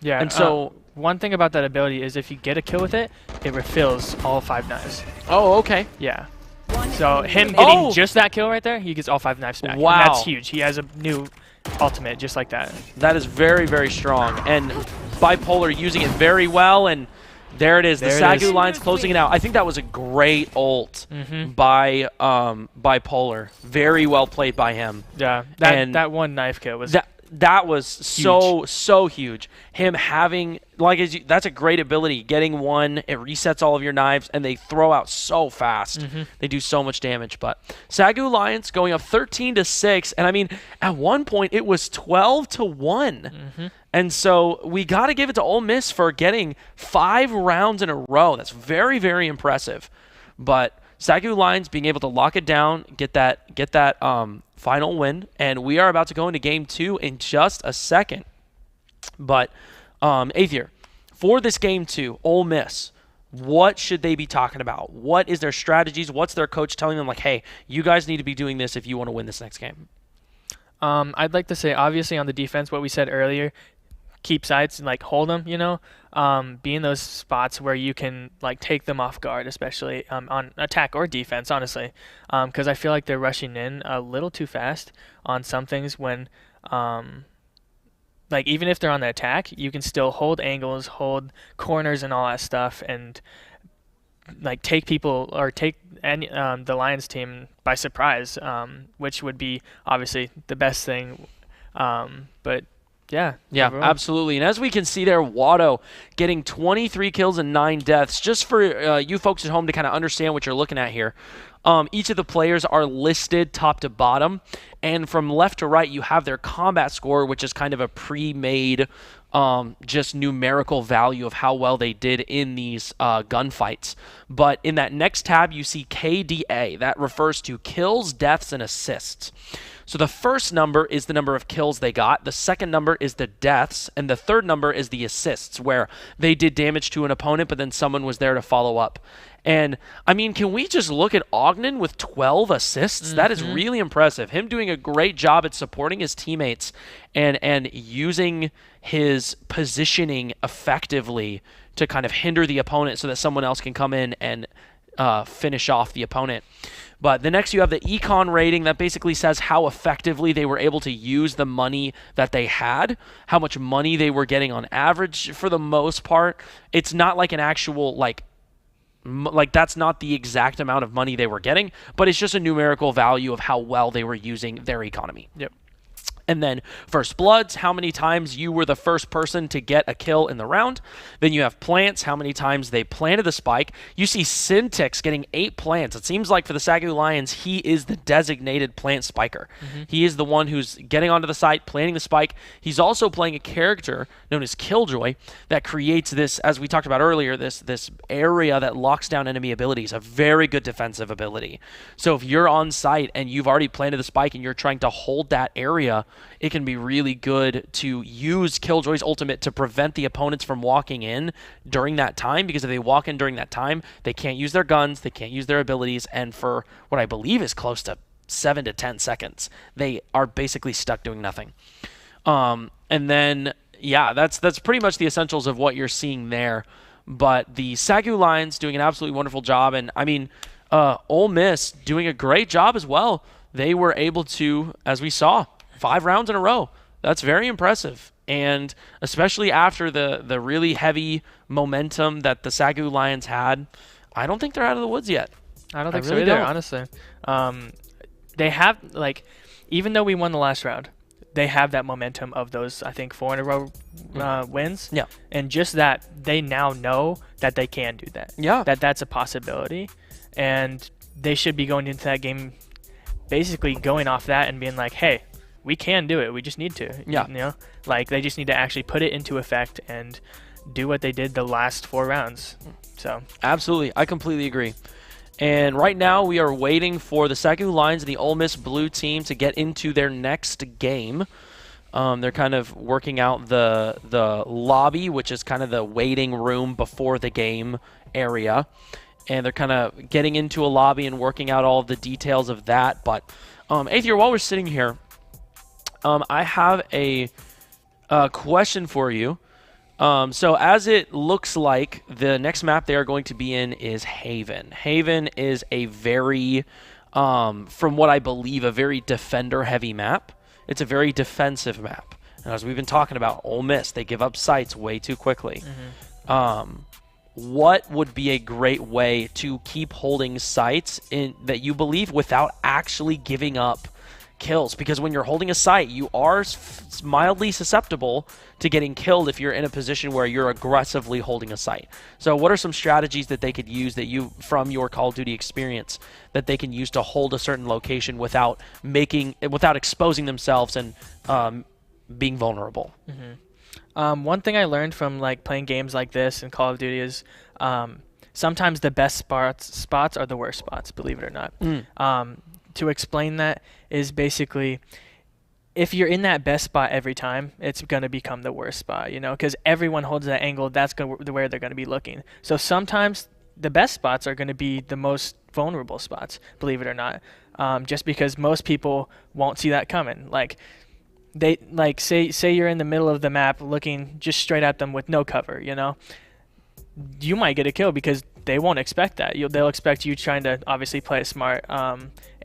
B: Yeah,
A: and so
B: one thing about that ability is if you get a kill with it, it refills all 5 knives.
A: Oh, okay.
B: Yeah. So him getting just that kill right there, he gets all 5 knives back.
A: Wow.
B: And that's huge. He has a new ultimate just like that.
A: That is very, very strong. And Bipolar using it very well, and there it is. The SAGU Lions closing it out. I think that was a great ult by Bipolar. Very well played by him.
B: Yeah, that one knife kill was...
A: That was so huge. Him having, that's a great ability. Getting one, it resets all of your knives, and they throw out so fast. They do so much damage. But SAGU Lions going up 13-6, and I mean, at one point it was 12-1. And so we got to give it to Ole Miss for getting 5 rounds in a row. That's very, very impressive. But SAGU Lions being able to lock it down, get that final win, and we are about to go into game 2 in just a second. But Aether, for this game 2, Ole Miss, what should they be talking about? What is their strategies? What's their coach telling them, like, hey, you guys need to be doing this if you want to win this next game?
B: I'd like to say, obviously, on the defense, what we said earlier, keep sides and like hold them, be in those spots where you can like take them off guard, especially on attack or defense, honestly, because I feel like they're rushing in a little too fast on some things when like even if they're on the attack, you can still hold angles, hold corners and all that stuff, and like take people or take the Lions team by surprise, which would be obviously the best thing, but yeah,
A: absolutely. And as we can see there, Watto getting 23 kills and 9 deaths. Just for you folks at home to kind of understand what you're looking at here, each of the players are listed top to bottom, and from left to right you have their combat score, which is kind of a pre-made just numerical value of how well they did in these gunfights. But in that next tab you see KDA. That refers to kills, deaths, and assists. So the first number is the number of kills they got, the second number is the deaths, and the third number is the assists, where they did damage to an opponent, but then someone was there to follow up. And, I mean, can we just look at Ogden with 12 assists? That is really impressive. Him doing a great job at supporting his teammates and using his positioning effectively to kind of hinder the opponent so that someone else can come in and finish off the opponent. But the next you have the econ rating. That basically says how effectively they were able to use the money that they had, how much money they were getting on average for the most part. It's not like an actual, like that's not the exact amount of money they were getting, but it's just a numerical value of how well they were using their economy.
B: Yep.
A: And then First Bloods, how many times you were the first person to get a kill in the round. Then you have plants, how many times they planted the spike. You see Syntix getting 8 plants. It seems like for the SAGU Lions, he is the designated plant spiker. He is the one who's getting onto the site, planting the spike. He's also playing a character known as Killjoy that creates this, as we talked about earlier, this area that locks down enemy abilities, a very good defensive ability. So if you're on site and you've already planted the spike and you're trying to hold that area, it can be really good to use Killjoy's ultimate to prevent the opponents from walking in during that time, because if they walk in during that time, they can't use their guns, they can't use their abilities, and for what I believe is close to 7 to 10 seconds, they are basically stuck doing nothing. And then, yeah, that's pretty much the essentials of what you're seeing there. But the SAGU Lions doing an absolutely wonderful job, and I mean, Ole Miss doing a great job as well. They were able to, as we saw, 5 rounds in a row. That's very impressive. And especially after the really heavy momentum that the SAGU Lions had, I don't think they're out of the woods yet.
B: I don't think so either, honestly. They have, like, even though we won the last round, they have that momentum of those, I think, 4 in a row wins.
A: Yeah.
B: And just that, they now know that they can do that.
A: Yeah.
B: That's a possibility. And they should be going into that game basically going off that and being like, hey, we can do it. We just need to.
A: Yeah.
B: You know? Like, they just need to actually put it into effect and do what they did the last 4 rounds. So.
A: Absolutely. I completely agree. And right now we are waiting for the SAGU Lions and the Ole Miss Blue team to get into their next game. They're kind of working out the lobby, which is kind of the waiting room before the game area. And they're kind of getting into a lobby and working out all of the details of that. But, Aether, while we're sitting here, I have a question for you. So as it looks like, the next map they are going to be in is Haven. Haven is a very, from what I believe, a very defender-heavy map. It's a very defensive map. And as we've been talking about, Ole Miss, they give up sites way too quickly. What would be a great way to keep holding sites in that you believe without actually giving up kills? Because when you're holding a site, you are mildly susceptible to getting killed if you're in a position where you're aggressively holding a site. So what are some strategies that they could use that you, from your Call of Duty experience, that they can use to hold a certain location without exposing themselves and being vulnerable?
B: One thing I learned from like playing games like this in Call of Duty is sometimes the best spots are the worst spots, believe it or not. To explain that is basically, if you're in that best spot every time, it's going to become the worst spot, you know, because everyone holds that angle. That's where they're going to be looking. So sometimes the best spots are going to be the most vulnerable spots, believe it or not, just because most people won't see that coming. Like, they say you're in the middle of the map looking just straight at them with no cover, you know, you might get a kill because they won't expect that. They'll expect you trying to obviously play it smart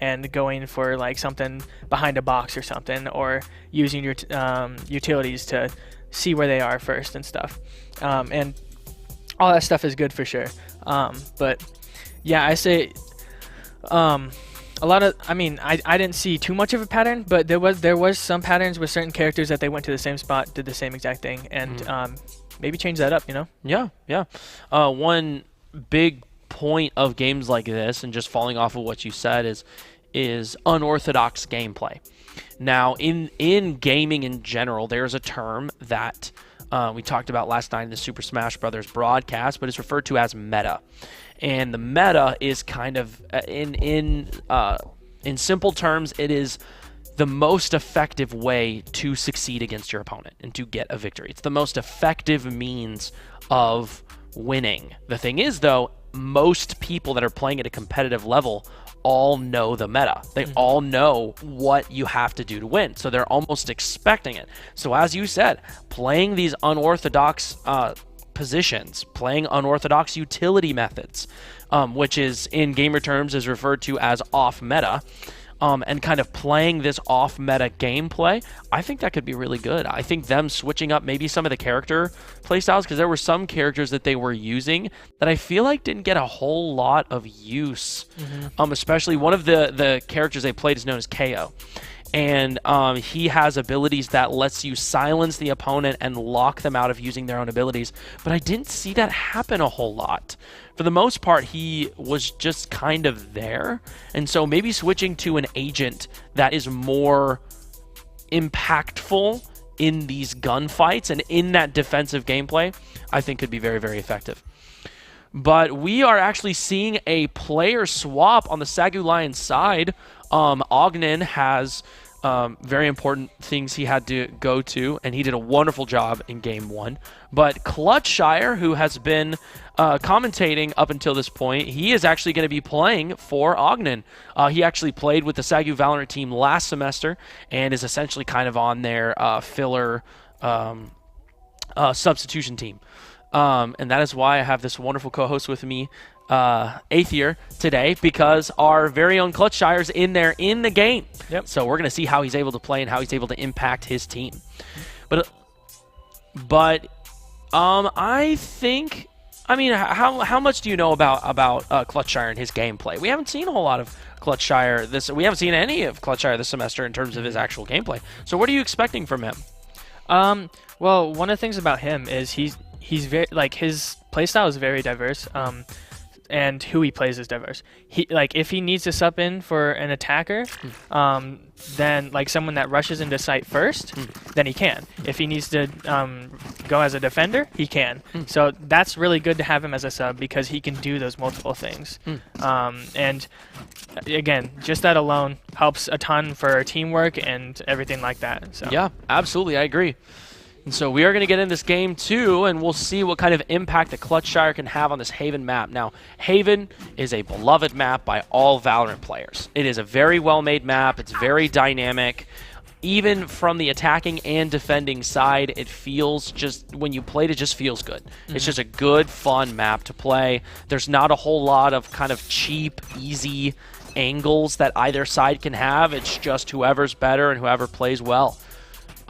B: and going for like something behind a box or something, or using your utilities to see where they are first and stuff. And all that stuff is good for sure. But yeah, I say a lot of, I mean, I didn't see too much of a pattern, but there was some patterns with certain characters that they went to the same spot, did the same exact thing, and maybe change that up, you know?
A: Yeah. One big point of games like this, and just falling off of what you said, is unorthodox gameplay. Now, in gaming in general, there's a term that we talked about last night in the Super Smash Bros. Broadcast, but it's referred to as meta. And the meta is kind of, in simple terms, it is the most effective way to succeed against your opponent and to get a victory. It's the most effective means of winning. The thing is, though, most people that are playing at a competitive level all know the meta. They all know what you have to do to win. So they're almost expecting it. So as you said, playing these unorthodox positions, playing unorthodox utility methods, which is in gamer terms is referred to as off meta, and kind of playing this off meta gameplay, I think that could be really good. I think them switching up maybe some of the character playstyles, because there were some characters that they were using that I feel like didn't get a whole lot of use. Especially one of the characters they played is known as KO. And he has abilities that lets you silence the opponent and lock them out of using their own abilities. But I didn't see that happen a whole lot. For the most part, he was just kind of there. And so maybe switching to an agent that is more impactful in these gunfights and in that defensive gameplay, I think could be very, very effective. But we are actually seeing a player swap on the SAGU Lions side. Ogden has very important things he had to go to, and he did a wonderful job in Game 1. But Clutchshire, who has been commentating up until this point, he is actually going to be playing for Ogden. He actually played with the SAGU Valorant team last semester and is essentially kind of on their filler substitution team. And that is why I have this wonderful co-host with me, Aether, today, because our very own Clutchshire's in there in the game.
B: Yep.
A: So we're going to see how he's able to play and how he's able to impact his team. But I think, I mean, how much do you know about Clutchshire and his gameplay? We haven't seen a whole lot of Clutchshire we haven't seen any of Clutchshire this semester in terms of his actual gameplay. So what are you expecting from him?
B: Well, one of the things about him is he's very, like, his playstyle is very diverse. And who he plays is diverse. If he needs to sub in for an attacker, then like someone that rushes into site first, then he can. If he needs to go as a defender, he can. So that's really good to have him as a sub because he can do those multiple things. And again, just that alone helps a ton for teamwork and everything like that. So.
A: Yeah, absolutely, I agree. And so we are going to get in this game too, and we'll see what kind of impact the Clutchshire can have on this Haven map. Now, Haven is a beloved map by all Valorant players. It is a very well-made map. It's very dynamic. Even from the attacking and defending side, it feels just, when you play it, it just feels good. It's just a good, fun map to play. There's not a whole lot of kind of cheap, easy angles that either side can have. It's just whoever's better and whoever plays well.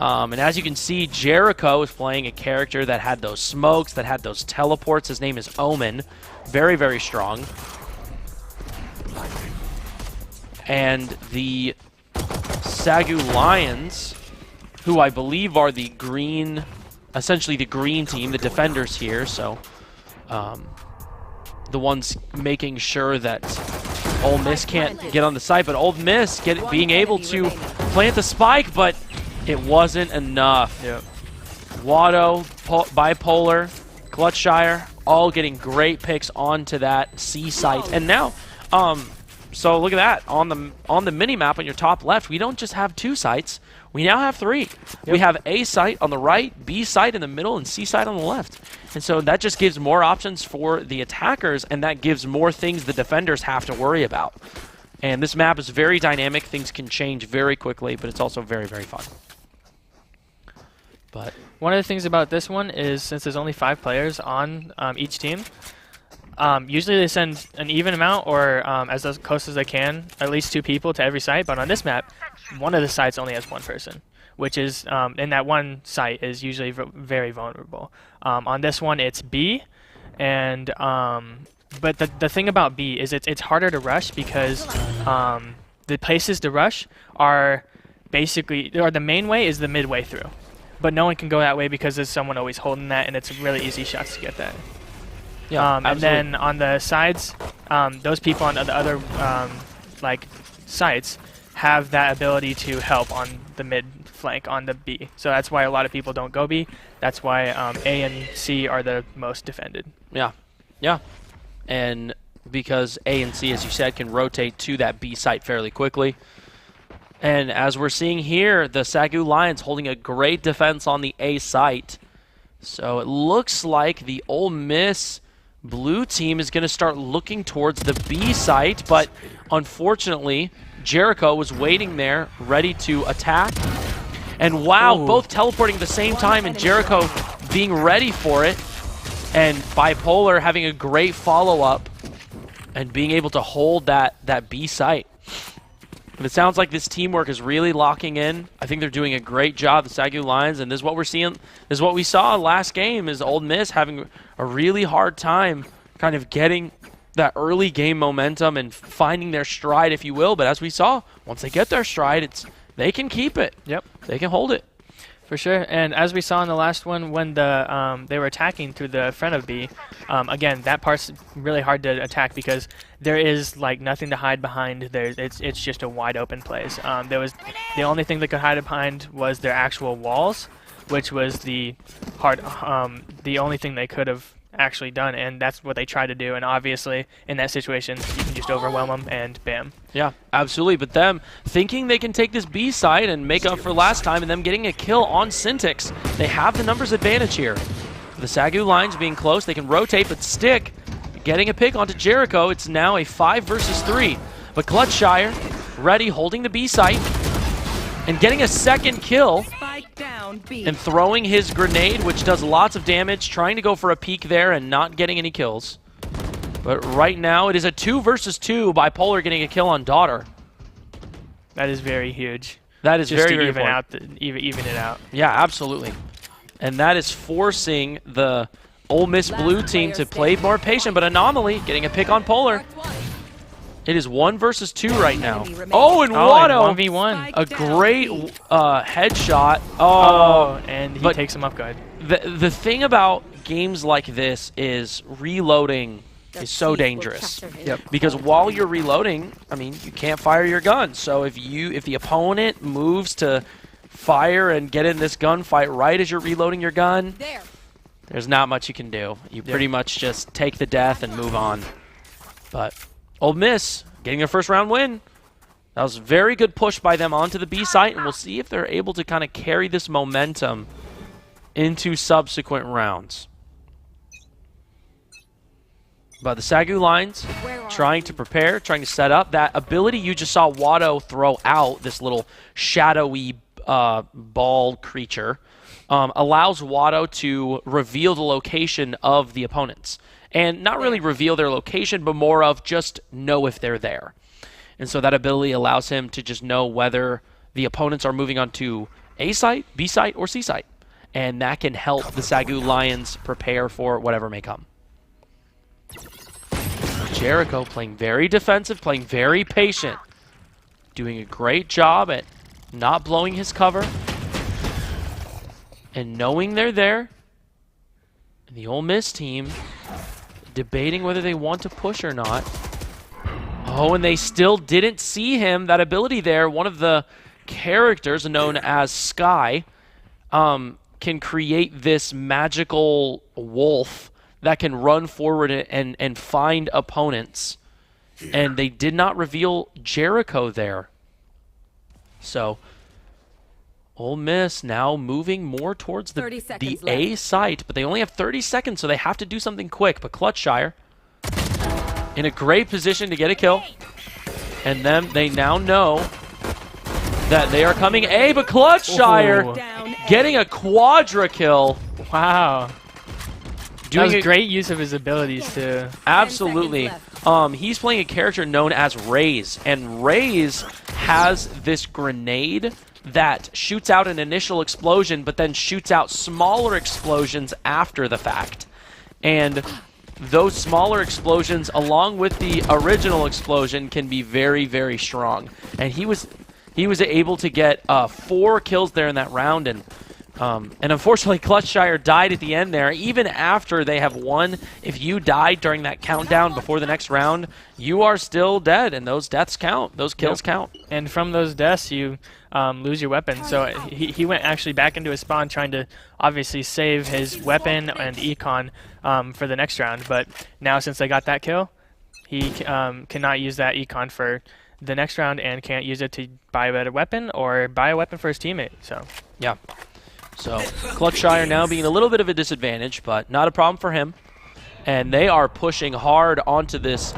A: And as you can see, Jericho is playing a character that had those smokes, that had those teleports. His name is Omen. Very, very strong. And the SAGU Lions, who I believe are the green, essentially the green team, the defenders here. So the ones making sure that Ole Miss can't get on the site, but Ole Miss being able to plant the spike, but it wasn't enough.
B: Yep.
A: Watto, Bipolar, Clutchshire, all getting great picks onto that C site. And now, so look at that. On the mini-map on your top left, we don't just have 2 sites. We now have 3. Yep. We have A site on the right, B site in the middle, and C site on the left. And so that just gives more options for the attackers, and that gives more things the defenders have to worry about. And this map is very dynamic. Things can change very quickly, but it's also very, very fun. But
B: one of the things about this one is, since there's only 5 players on each team, usually they send an even amount, or as close as they can, at least 2 people to every site. But on this map, one of the sites only has 1 person, which is, and that one site is usually very vulnerable. On this one, it's B, and but the thing about B is it's harder to rush because the places to rush are basically, or the main way is the midway through. But no one can go that way because there's someone always holding that, and it's really easy shots to get that.
A: yeah,
B: And then on the sides, those people on the other like sites have that ability to help on the mid flank on the B. So that's why a lot of people don't go B. That's why A and C are the most defended.
A: Yeah, yeah. And because A and C, as you said, can rotate to that B site fairly quickly. And as we're seeing here, the SAGU Lions holding a great defense on the A site. So it looks like the Ole Miss blue team is going to start looking towards the B site, but unfortunately, Jericho was waiting there, ready to attack. And wow, both teleporting at the same time, and Jericho being ready for it. And Bipolar having a great follow-up and being able to hold that B site. But it sounds like this teamwork is really locking in. I think they're doing a great job, the SAGU Lions, and this is what we're seeing. This is what we saw last game, is Ole Miss having a really hard time kind of getting that early game momentum and finding their stride, if you will. But as we saw, once they get their stride, they can keep it.
B: Yep.
A: They can hold it.
B: For sure, and as we saw in the last one, when they were attacking through the front of B, again, that part's really hard to attack because there is like nothing to hide behind. It's just a wide open place. The only thing they could hide behind was their actual walls, which was the only thing they could have actually done, and that's what they try to do. And obviously, in that situation, you can just overwhelm them and bam.
A: Yeah, absolutely. But them thinking they can take this B side and make up for last time, and them getting a kill on Syntix, they have the numbers advantage here. The SAGU lines being close, they can rotate, but Stick getting a pick onto Jericho. It's now a 5 versus 3. But Clutchshire ready, holding the B site, and getting a second kill. And throwing his grenade, which does lots of damage, trying to go for a peek there and not getting any kills. But right now, it is a 2 versus 2, Bipolar getting a kill on Daughter.
B: That is very huge.
A: That is
B: just
A: very,
B: to
A: very
B: even
A: important.
B: even it out.
A: Yeah, absolutely. And that is forcing the Ole Miss blue team to play more patient, but Anomaly getting a pick on Polar. It is 1 versus 2 right now. Oh, and Watto!
B: 1v1.
A: A great headshot.
B: Oh, and he takes him up good.
A: The thing about games like this is reloading is so dangerous.
B: Yep.
A: Because while you're reloading, I mean, you can't fire your gun. So if the opponent moves to fire and get in this gunfight right as you're reloading your gun, there's not much you can do. You pretty much just take the death and move on. But Ole Miss getting their first round win. That was a very good push by them onto the B site, and we'll see if they're able to kind of carry this momentum into subsequent rounds. But the SAGU lines trying to prepare, trying to set up. That ability you just saw Watto throw out, this little shadowy ball creature, allows Watto to reveal the location of the opponents. And not really reveal their location, but more of just know if they're there. And so that ability allows him to just know whether the opponents are moving on to A site, B site, or C site. And that can help the SAGU Lions prepare for whatever may come. Jericho playing very defensive, playing very patient. Doing a great job at not blowing his cover. And knowing they're there. And the Ole Miss team debating whether they want to push or not. Oh, and they still didn't see him. That ability there, one of the characters known as Sky, can create this magical wolf that can run forward and find opponents. And they did not reveal Jericho there. So Ole Miss now moving more towards the A site, but they only have 30 seconds, so they have to do something quick. But Clutchshire in a great position to get a kill. And then they now know that they are coming A, but Clutchshire getting a quadra kill.
B: Wow. That was great use of his abilities, too.
A: Absolutely. He's playing a character known as Raze, and Raze has this grenade that shoots out an initial explosion, but then shoots out smaller explosions after the fact. And those smaller explosions, along with the original explosion, can be very, very strong. And he was able to get 4 kills there in that round, and unfortunately, Clutchshire died at the end there. Even after they have won, if you died during that countdown before the next round, you are still dead, and those deaths count. Those kills count.
B: And from those deaths, you lose your weapon. So he went actually back into his spawn trying to obviously save his weapon and econ for the next round. But now since they got that kill, he cannot use that econ for the next round and can't use it to buy a better weapon or buy a weapon for his teammate. So
A: yeah. So Clutchshire now being a little bit of a disadvantage, but not a problem for him. And they are pushing hard onto this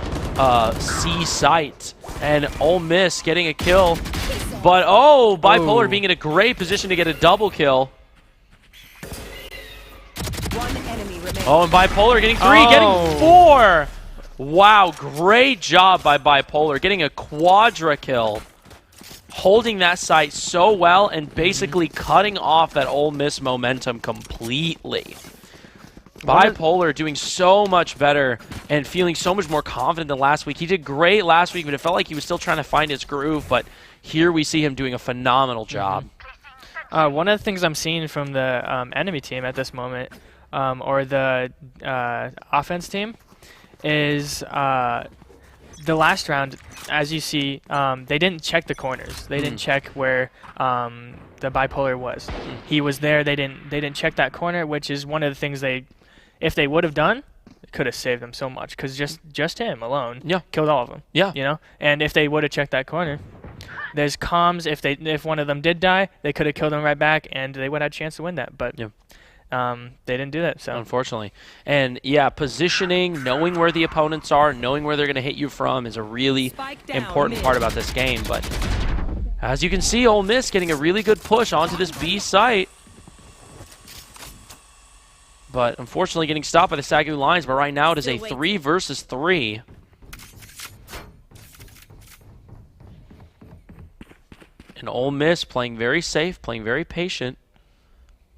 A: C site. And Ole Miss getting a kill. But oh, Bipolar being in a great position to get a double kill.
C: One enemy remaining.
A: Oh, and Bipolar getting 3, getting 4. Wow, great job by Bipolar, getting a quadra kill. Holding that site so well and basically cutting off that Ole Miss momentum completely. Bipolar doing so much better and feeling so much more confident than last week. He did great last week, but it felt like he was still trying to find his groove. But here we see him doing a phenomenal job.
B: One of the things I'm seeing from the enemy team at this moment, or the offense team, is the last round, as you see, they didn't check the corners. They didn't check where the Bipolar was. He was there. They didn't check that corner, which is one of the things they if they would have done, it could have saved them so much because just him alone killed all of them.
A: Yeah.
B: You know, and if they would have checked that corner, there's comms. If one of them did die, they could have killed them right back, and they would have had a chance to win that. But they didn't do that. So
A: unfortunately, and yeah, positioning, knowing where the opponents are, knowing where they're going to hit you from is a really important part about this game. But as you can see, Ole Miss getting a really good push onto this B site. But unfortunately getting stopped by the SAGU Lions. But right now it is a 3 versus 3. And Ole Miss playing very safe, playing very patient.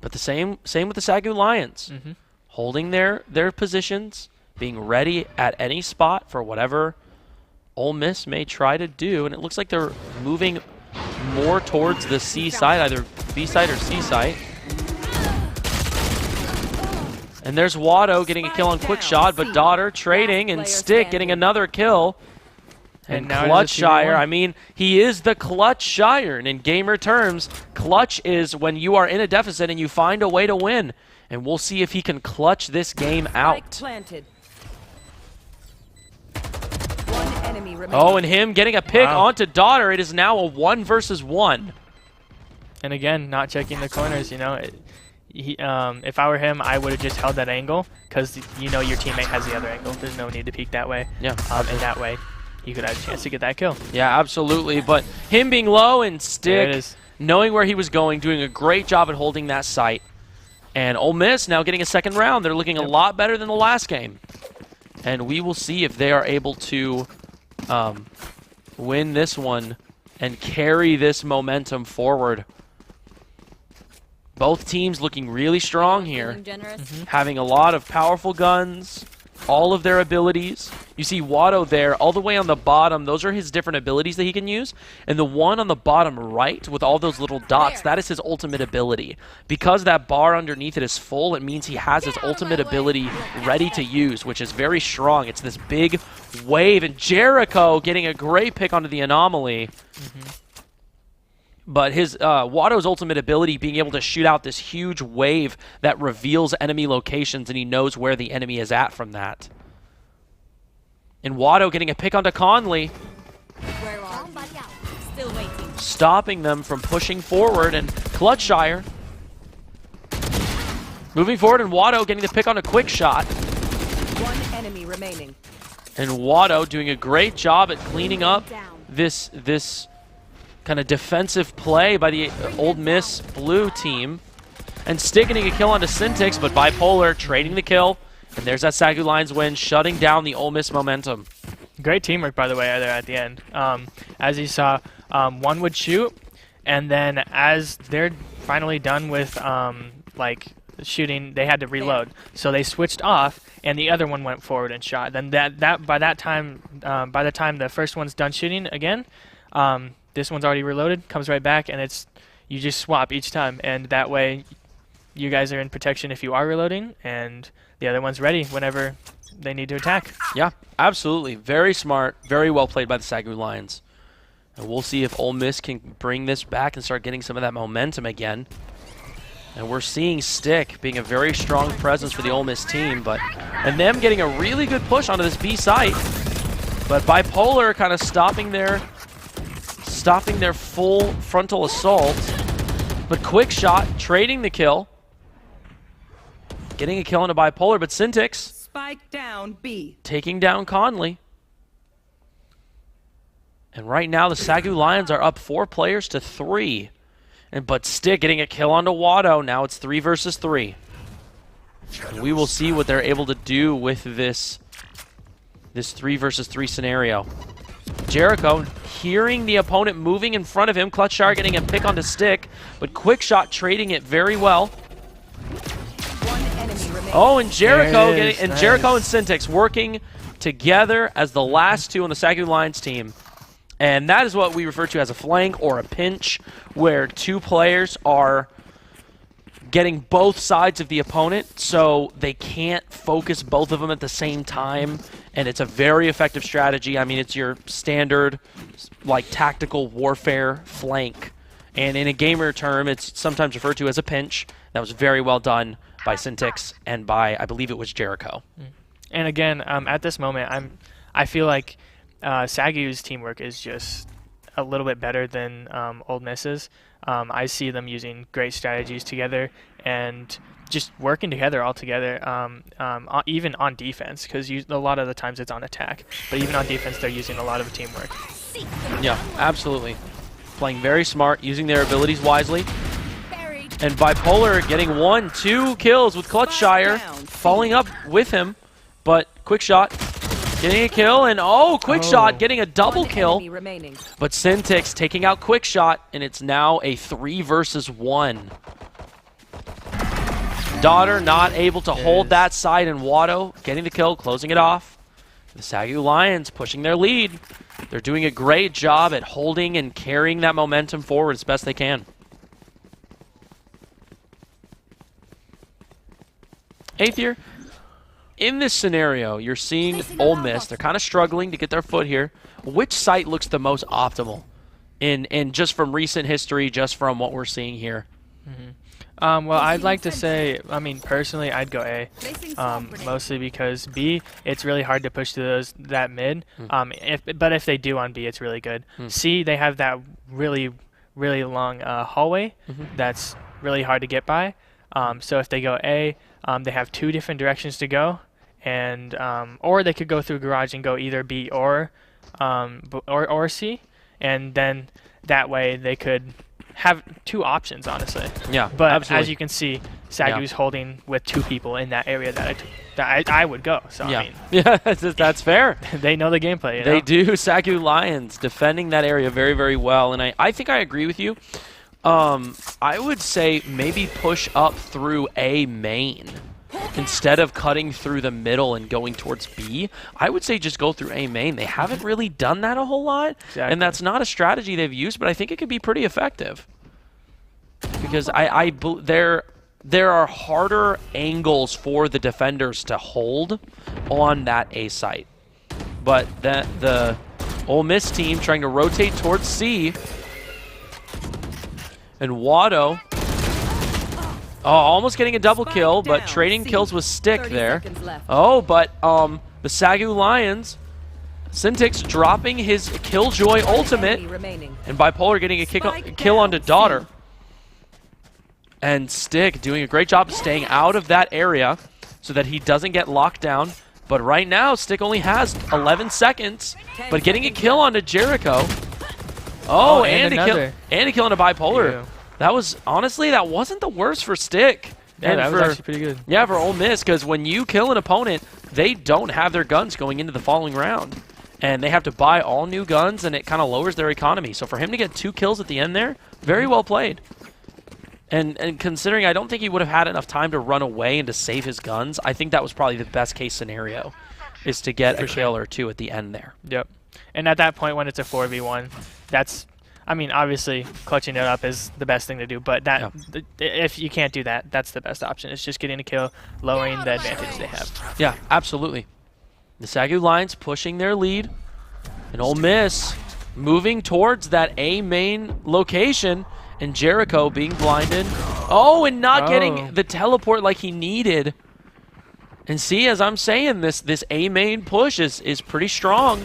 A: But the same with the SAGU Lions. Holding their positions, being ready at any spot for whatever Ole Miss may try to do. And it looks like they're moving more towards the C side, either B side or C side. And there's Watto getting a kill on quick shot, but Daughter trading and Stick getting another kill. And Clutch Shire, I mean, he is the Clutch Shire. And in gamer terms, clutch is when you are in a deficit and you find a way to win. And we'll see if he can clutch this game out. Oh, and him getting a pick onto Daughter. It is now a 1 versus 1.
B: And again, not checking the corners, you know. If I were him, I would have just held that angle because you know your teammate has the other angle. There's no need to peek that way.
A: Yeah.
B: And that way, you could have a chance to get that kill.
A: Yeah, absolutely. But him being low and Stick, knowing where he was going, doing a great job at holding that site. And Ole Miss now getting a second round. They're looking a lot better than the last game. And we will see if they are able to win this one and carry this momentum forward. Both teams looking really strong here, having a lot of powerful guns, all of their abilities. You see Watto there, all the way on the bottom. Those are his different abilities that he can use. And the one on the bottom right with all those little dots, that is his ultimate ability. Because that bar underneath it is full, it means he has his ultimate ability ready to use, which is very strong. It's this big wave, and Jericho getting a great pick onto the anomaly. But his Watto's ultimate ability being able to shoot out this huge wave that reveals enemy locations, and he knows where the enemy is at from that. And Watto getting a pick onto Conley. Stopping them from pushing forward, and Clutchshire moving forward, and Watto getting the pick on a quick shot.
C: One enemy remaining.
A: And Watto doing a great job at cleaning up this kind of defensive play by the Ole Miss blue team. And Stick getting a kill onto Syntix, but Bipolar trading the kill. And there's that SAGU Lions win, shutting down the Ole Miss momentum.
B: Great teamwork, by the way, there at the end. As you saw, one would shoot, and then as they're finally done with like shooting, they had to reload. So they switched off, and the other one went forward and shot. Then by the time the first one's done shooting again, this one's already reloaded, comes right back, and you just swap each time, and that way you guys are in protection if you are reloading, and the other one's ready whenever they need to attack.
A: Yeah, absolutely. Very smart, very well played by the SAGU Lions. And we'll see if Ole Miss can bring this back and start getting some of that momentum again. And we're seeing Stick being a very strong presence for the Ole Miss team, and them getting a really good push onto this B site. But Bipolar kind of stopping their full frontal assault. But Quick Shot trading the kill. Getting a kill onto Bipolar, but Syntix
C: spike down B.
A: Taking down Conley. And right now the SAGU Lions are up 4 players to 3. But Stick getting a kill onto Watto. Now it's 3 versus 3. And we will see what they're able to do with this 3 versus 3 scenario. Jericho hearing the opponent moving in front of him. Clutchshire getting a pick onto Stick, but Quick Shot trading it very well. Oh, and Jericho and Syntix working together as the last two on the SAGU Lions team. And that is what we refer to as a flank or a pinch, where 2 players are getting both sides of the opponent, so they can't focus both of them at the same time. And it's a very effective strategy. I mean, it's your standard, like, tactical warfare flank. And in a gamer term, it's sometimes referred to as a pinch. That was very well done by Syntix and by, I believe it was Jericho.
B: And again, at this moment, I feel like SAGU's teamwork is just a little bit better than Old Miss's. I see them using great strategies together and just working together all together, even on defense, because a lot of the times it's on attack. But even on defense, they're using a lot of teamwork.
A: Yeah, absolutely. Playing very smart, using their abilities wisely. And Bipolar getting 1-2 kills with Clutchshire, following up with him. But Quick Shot getting a kill, and Quick Shot getting a double kill. But Syntix taking out Quick Shot, and it's now a 3 versus 1. Daughter not able to hold that side, and Watto getting the kill, closing it off. The SAGU Lions pushing their lead. They're doing a great job at holding and carrying that momentum forward as best they can. 8th year. In this scenario, you're seeing Ole Miss. They're kind of struggling to get their foot here. Which site looks the most optimal in just from recent history, just from what we're seeing here?
B: Well, I'd like to say, I mean, personally, I'd go A, mostly because B, it's really hard to push to that mid. But if they do on B, it's really good. C, they have that really long hallway that's really hard to get by. So if they go A, they have 2 different directions to go, and or they could go through garage and go either B or C, and then that way they could have 2 options, honestly.
A: Yeah,
B: but
A: absolutely.
B: As you can see, SAGU's holding with 2 people in that area that I would go. So
A: yeah,
B: I mean,
A: yeah, that's fair.
B: They know the gameplay. You know?
A: They do. SAGU Lions defending that area very, very well, and I think I agree with you. I would say maybe push up through A main instead of cutting through the middle and going towards B. I would say just go through A main. They haven't really done that a whole lot, and that's not a strategy they've used, but I think it could be pretty effective because there are harder angles for the defenders to hold on that A site, but the Ole Miss team trying to rotate towards C. And Watto, almost getting a double kill, but trading kills with Stick there. But the SAGU Lions, Syntix dropping his Killjoy ultimate, and Bipolar getting a kill onto Daughter. And Stick doing a great job of staying out of that area so that he doesn't get locked down. But right now, Stick only has 11 seconds, but getting a kill onto Jericho. And a kill on a Bipolar. Yeah. That was, honestly, that wasn't the worst for Stick.
B: Yeah, that was actually pretty good.
A: Yeah, for Ole Miss, because when you kill an opponent, they don't have their guns going into the following round. And they have to buy all new guns, and it kind of lowers their economy. So for him to get 2 kills at the end there, very well played. And considering I don't think he would have had enough time to run away and to save his guns, I think that was probably the best case scenario, is to get a kill or 2 at the end there.
B: Yep. And at that point, when it's a 4v1, that's, I mean, obviously, clutching it up is the best thing to do, but if you can't do that, that's the best option. It's just getting a kill, lowering the advantage they have.
A: Yeah, absolutely. The SAGU Lions pushing their lead, and Ole Miss moving towards that A main location, and Jericho being blinded. And not getting the teleport like he needed. And see, as I'm saying, this A main push is pretty strong.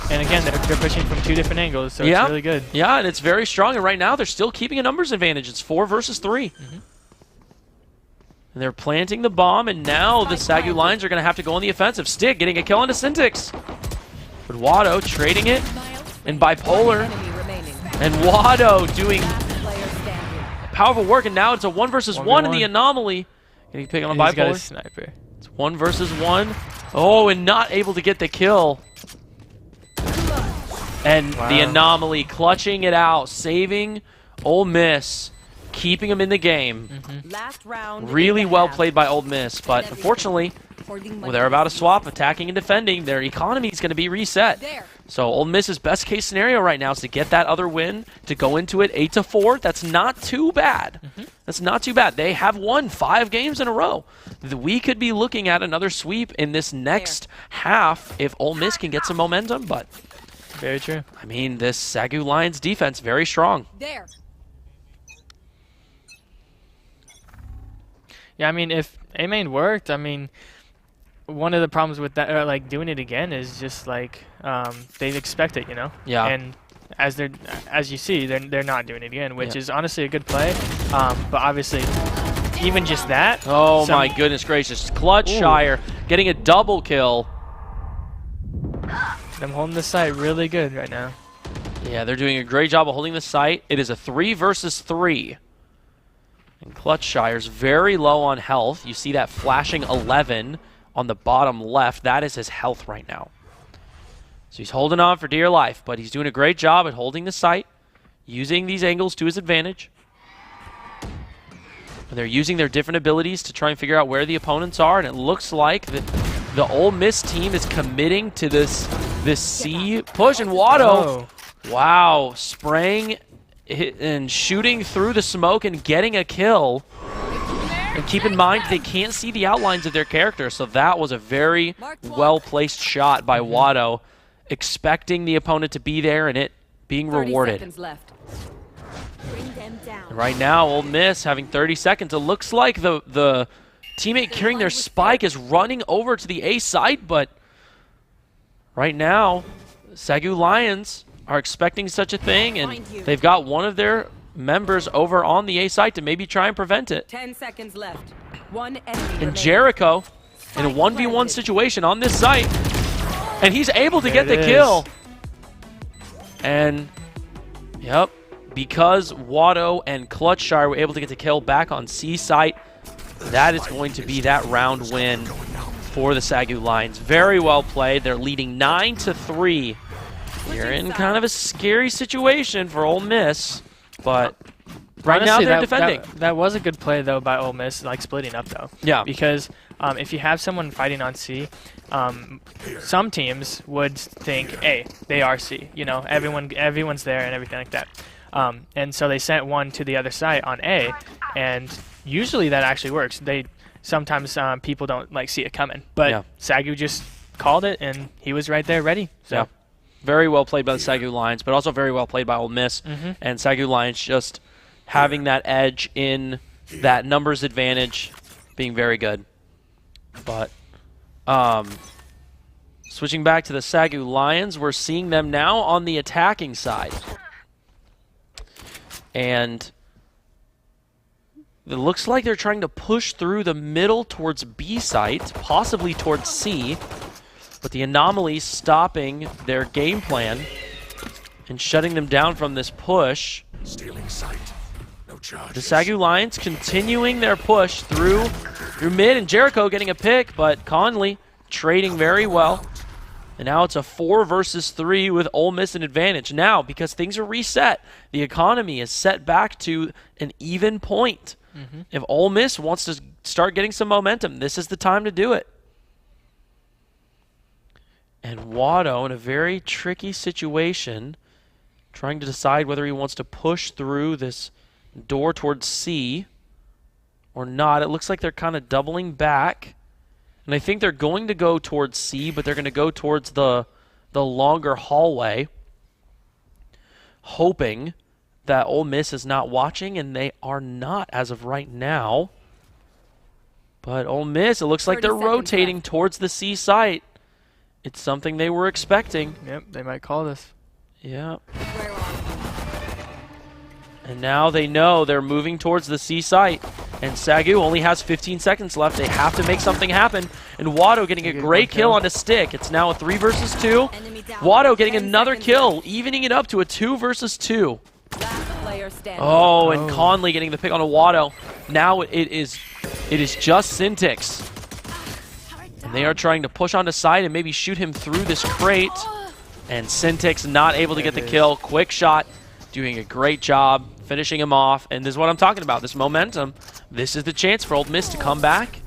B: And again, they're pushing from 2 different angles, so it's really good.
A: Yeah, and it's very strong. And right now, they're still keeping a numbers advantage. It's 4 versus 3. And they're planting the bomb, and now the SAGU Lions are going to have to go on the offensive. Stick getting a kill onto Syntix. But Watto trading it, and Bipolar. And Watto doing powerful work, and now it's a 1 versus 1 in the anomaly. Getting picked on a Bipolar.
B: He's got a sniper.
A: It's 1 versus 1. And not able to get the kill. And the anomaly clutching it out, saving Ole Miss, keeping them in the game.
C: Last round.
A: Really well played by Ole Miss, but unfortunately, when they're about to swap, attacking and defending, their economy is going to be reset. So Ole Miss's best case scenario right now is to get that other win, to go into it 8-4. That's not too bad. That's not too bad. They have won 5 games in a row. We could be looking at another sweep in this next half if Ole Miss can get some momentum, but
B: very true.
A: I mean, this SAGU Lions defense, very strong.
B: Yeah, I mean, if A main worked, I mean, one of the problems with that, like doing it again, is just like they expect it, you know.
A: Yeah.
B: And as you see, they're not doing it again, which is honestly a good play. But obviously, even just that.
A: Oh my goodness gracious! Clutchshire getting a double kill.
B: Them holding the site really good right now.
A: Yeah, they're doing a great job of holding the site. It is a 3 versus 3. And Clutchshire's very low on health. You see that flashing 11 on the bottom left. That is his health right now. So he's holding on for dear life, but he's doing a great job at holding the site, using these angles to his advantage. And they're using their different abilities to try and figure out where the opponents are, and it looks like the Ole Miss team is committing to this C push. And Watto, wow, spraying and shooting through the smoke and getting a kill. And keep in mind, they can't see the outlines of their character, so that was a very well-placed shot by Watto, expecting the opponent to be there and it being rewarded. And right now, Ole Miss having 30 seconds. It looks like the teammate carrying their spike is running over to the A side, but right now, SAGU Lions are expecting such a thing, and they've got one of their members over on the A site to maybe try and prevent it.
C: 10 seconds left. One enemy
A: And
C: remaining.
A: Jericho in a 1v1 situation on this site, and he's able to get the kill. And, yep, because Watto and Clutchshire were able to get the kill back on C site, that is going to be that round win for the SAGU Lions. Very well played. They're leading 9-3. You're in kind of a scary situation for Ole Miss, but right now they're defending.
B: That was a good play, though, by Ole Miss, like splitting up, though. Yeah. Because if you have someone fighting on C, some teams would think, hey, they are C. You know, everyone's there and everything like that. And so they sent one to the other side on A, and usually that actually works. Sometimes people don't like see it coming, but SAGU just called it, and he was right there ready. So.
A: Yeah. Very well played by the SAGU Lions, but also very well played by Ole Miss. And SAGU Lions just having that edge in that numbers advantage, being very good. But switching back to the SAGU Lions, we're seeing them now on the attacking side. And it looks like they're trying to push through the middle towards B site, possibly towards C. But the Anomaly's stopping their game plan and shutting them down from this push.
D: Stealing sight. No charges.
A: The SAGU Lions continuing their push through mid, and Jericho getting a pick, but Conley trading very well. And now it's a 4 versus 3 with Ole Miss an advantage. Now, because things are reset, the economy is set back to an even point. If Ole Miss wants to start getting some momentum, this is the time to do it. And Watto in a very tricky situation, trying to decide whether he wants to push through this door towards C or not. It looks like they're kind of doubling back. And I think they're going to go towards C, but they're going to go towards the longer hallway, hoping that Ole Miss is not watching, and they are not as of right now. But Ole Miss, it looks like they're rotating towards the C site. It's something they were expecting.
B: Yep, they might call this.
A: Yeah. And now they know they're moving towards the C site. And SAGU only has 15 seconds left. They have to make something happen. And Watto getting a great kill on a stick. It's now a 3 versus 2. Watto getting another kill, evening it up to a 2 versus 2. Oh, and Conley getting the pick on a Watto. Now it is just Syntix. And they are trying to push onto side and maybe shoot him through this crate. And Syntix not able to get the kill. Quick shot, doing a great job, finishing him off. And this is what I'm talking about, this momentum. This is the chance for Ole Miss to come back,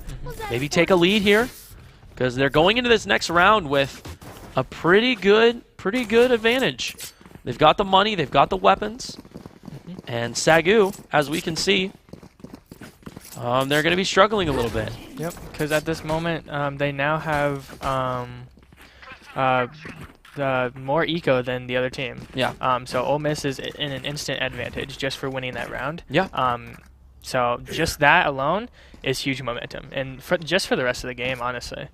A: maybe take a lead here, because they're going into this next round with a pretty good advantage. They've got the money, they've got the weapons. And SAGU, as we can see, they're going to be struggling a little bit.
B: Yep, because at this moment, they now have more eco than the other team.
A: Yeah.
B: So Ole Miss is in an instant advantage just for winning that round.
A: Yeah.
B: So just that alone is huge momentum, and just for the rest of the game, honestly,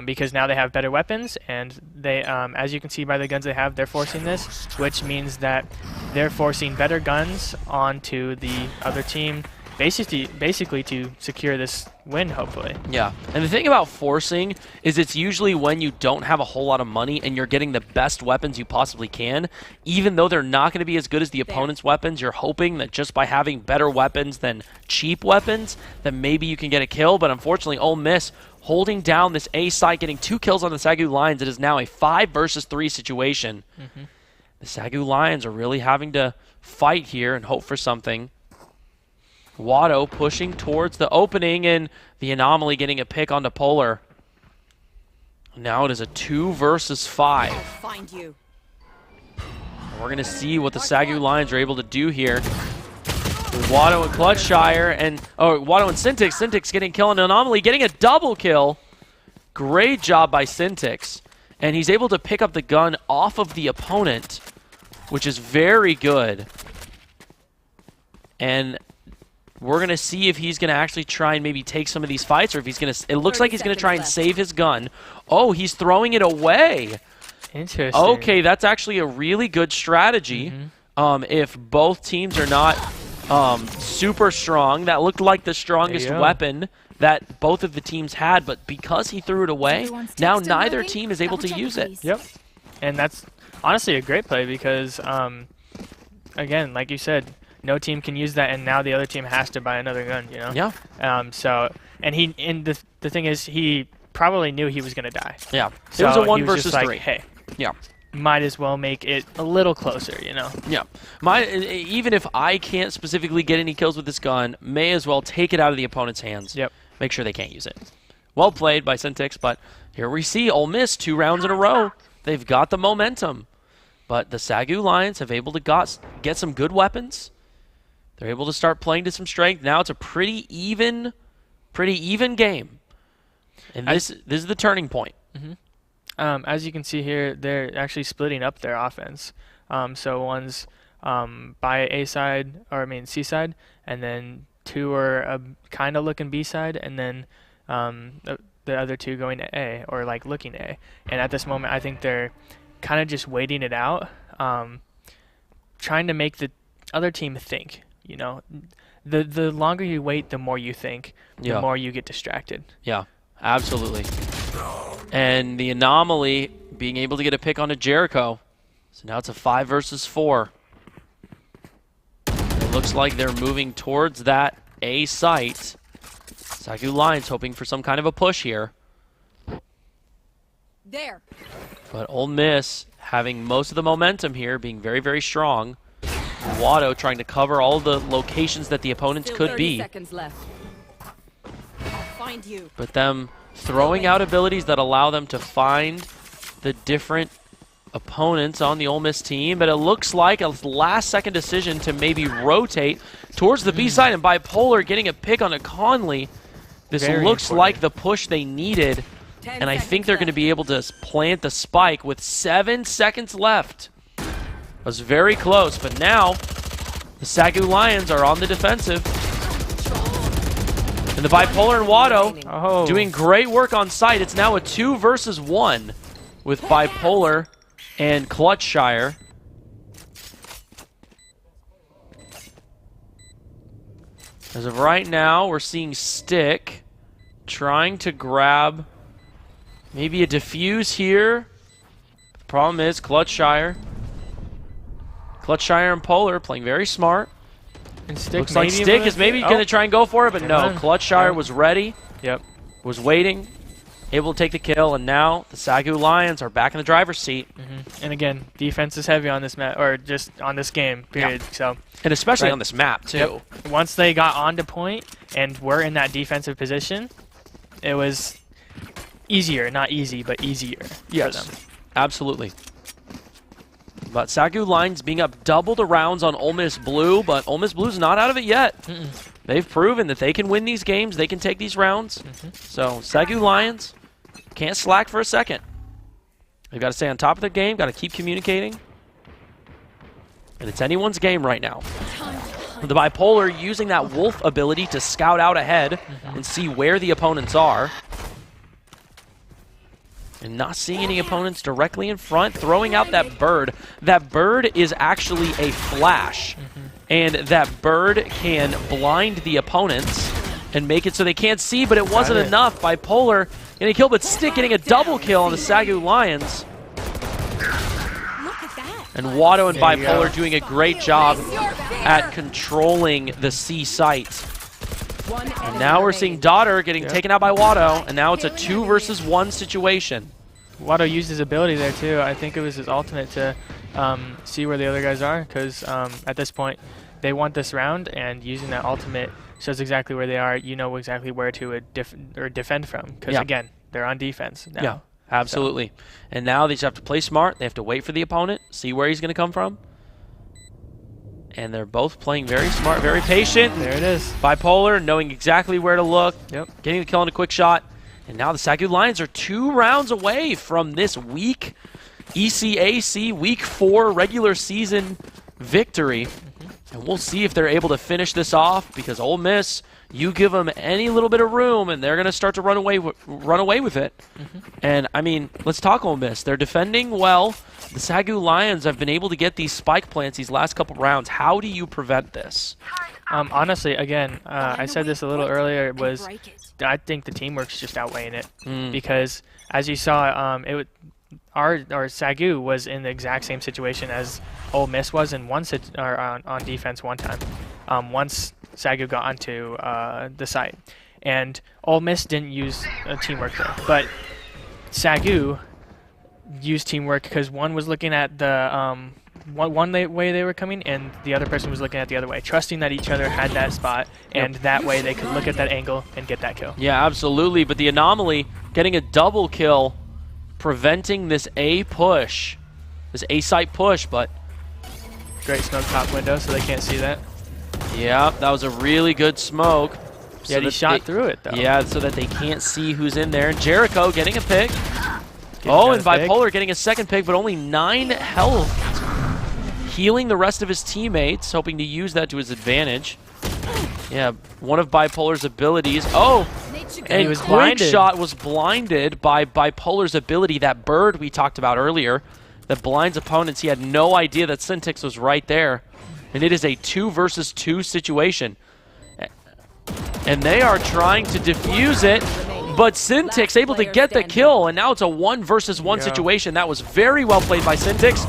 B: because now they have better weapons, and they, as you can see by the guns they have, they're forcing this, which means that they're forcing better guns onto the other team, basically to secure this win, hopefully.
A: Yeah, and the thing about forcing is it's usually when you don't have a whole lot of money and you're getting the best weapons you possibly can. Even though they're not going to be as good as the opponent's weapons, you're hoping that just by having better weapons than cheap weapons, that maybe you can get a kill. But unfortunately, Ole Miss holding down this A site, getting 2 kills on the SAGU Lions. It is now a 5 versus 3 situation. The SAGU Lions are really having to fight here and hope for something. Watto pushing towards the opening, and the Anomaly getting a pick onto Polar. Now it is a 2 versus 5.
C: Find you.
A: We're going to see what the SAGU Lions are able to do here. With Watto and Clutchshire, and Watto and Syntix. Syntix getting kill on Anomaly, getting a double kill. Great job by Syntix. And he's able to pick up the gun off of the opponent, which is very good. And we're going to see if he's going to actually try and maybe take some of these fights, or if he's going to... It looks like he's going to try and save his gun. Oh, he's throwing it away.
B: Interesting.
A: Okay, that's actually a really good strategy. If both teams are not super strong, that looked like the strongest weapon that both of the teams had, but because he threw it away, now neither team is able to use it.
B: Yep. And that's honestly a great play because, again, like you said, no team can use that, and now the other team has to buy another gun, you know?
A: Yeah.
B: The thing is, he probably knew he was going to die.
A: Yeah.
B: So
A: it was a 1
B: he was
A: versus
B: just
A: 3.
B: Like, hey.
A: Yeah.
B: Might as well make it a little closer, you know?
A: Yeah. Even if I can't specifically get any kills with this gun, may as well take it out of the opponent's hands.
B: Yep.
A: Make sure they can't use it. Well played by Syntix, but here we see Ole Miss 2 rounds in a row. They've got the momentum. But the SAGU Lions have able to get some good weapons. They're able to start playing to some strength. Now it's a pretty even game. And this is the turning point.
B: As you can see here, they're actually splitting up their offense. So one's by A side, or I mean C side, and then 2 are kind of looking B side, and then the other 2 going to A, or like looking A. And at this moment, I think they're kind of just waiting it out, trying to make the other team think. You know, the longer you wait, the more you think, the more you get distracted.
A: Yeah, absolutely. And the Anomaly being able to get a pick onto Jericho. So now it's a 5 versus 4. It looks like they're moving towards that A site. SAGU Lions hoping for some kind of a push here.
C: There.
A: But Ole Miss having most of the momentum here, being very, very strong. Watto trying to cover all the locations that the opponents could be.
C: Seconds left. Find you.
A: But them throwing out abilities that allow them to find the different opponents on the Ole Miss team. But it looks like a last-second decision to maybe rotate towards the B side, and Bipolar getting a pick on a Conley. This looks like the push they needed, and I think they're going to be able to plant the spike with 7 seconds left. It was very close, but now the SAGU Lions are on the defensive. And the Bipolar and Watto doing great work on site. It's now a 2 versus 1 with Bipolar and Clutchshire. As of right now, we're seeing Stick trying to grab maybe a defuse here. The problem is Clutchshire and Polar playing very smart.
B: And Stick
A: looks like Stick is maybe going to try and go for it, but no. Clutchshire was ready.
B: Yep.
A: Was waiting, able to take the kill, and now the SAGU Lions are back in the driver's seat.
B: And again, defense is heavy on this map, or just on this game, period.
A: Yeah.
B: So,
A: and especially on this map, too.
B: Once they got onto point and were in that defensive position, it was easier, not easy, but easier for them.
A: Absolutely. But SAGU Lions being up double the rounds on Ole Miss Blue, but Ole Miss Blue's not out of it yet. They've proven that they can win these games, they can take these rounds. So SAGU Lions can't slack for a second. They've got to stay on top of their game, got to keep communicating. And it's anyone's game right now. The Bipolar using that wolf ability to scout out ahead and see where the opponents are. And not seeing any opponents directly in front, throwing out that bird. That bird is actually a flash. And that bird can blind the opponents and make it so they can't see, but it wasn't enough. Bipolar getting a kill, but Stick getting a double kill on the SAGU Lions. And Watto and Bipolar doing a great job at controlling the C site. And now we're seeing Daughter getting taken out by Watto, and now it's a 2 versus 1 situation.
B: Watto used his ability there too. I think it was his ultimate to see where the other guys are, because at this point they want this round, and using that ultimate shows exactly where they are. You know exactly where to defend from, because again, they're on defense now.
A: Yeah, absolutely. So. And now they just have to play smart. They have to wait for the opponent, see where he's going to come from. And they're both playing very smart, very patient.
B: There it is.
A: Bipolar knowing exactly where to look,
B: getting
A: the kill in a quick shot. And now the SAGU Lions are 2 rounds away from this week ECAC Week 4 regular season victory. And we'll see if they're able to finish this off, because Ole Miss, you give them any little bit of room and they're going to start to run away with it. And, I mean, let's talk Ole Miss. They're defending well. The SAGU Lions have been able to get these spike plants these last couple rounds. How do you prevent this?
B: Honestly, again, I said this a little earlier, I think the teamwork's just outweighing it. Because, as you saw, our SAGU was in the exact same situation as Ole Miss was in on defense one time. Once SAGU got onto the site, and Ole Miss didn't use teamwork there, but SAGU used teamwork because one was looking at the way they were coming, and the other person was looking at the other way, trusting that each other had that spot, and that way they could look at that angle and get that kill.
A: Yeah, absolutely. But the anomaly getting a double kill, preventing this A push, this A site push, but
B: great smoke top window so they can't see that.
A: Yeah, that was a really good smoke.
B: Yeah, he shot through it, though.
A: Yeah, so that they can't see who's in there. And Jericho getting a pick. And Bipolar getting a second pick, but only 9 health. Healing the rest of his teammates, hoping to use that to his advantage. Yeah, one of Bipolar's abilities. And
B: he was
A: Quick
B: blinded.
A: Shot was blinded by Bipolar's ability, that bird we talked about earlier, that blinds opponents. He had no idea that Syntix was right there. And it is a 2 versus 2 situation. And they are trying to defuse it, but Syntix able to get the kill, and now it's a 1 versus 1 situation. That was very well played by Syntix.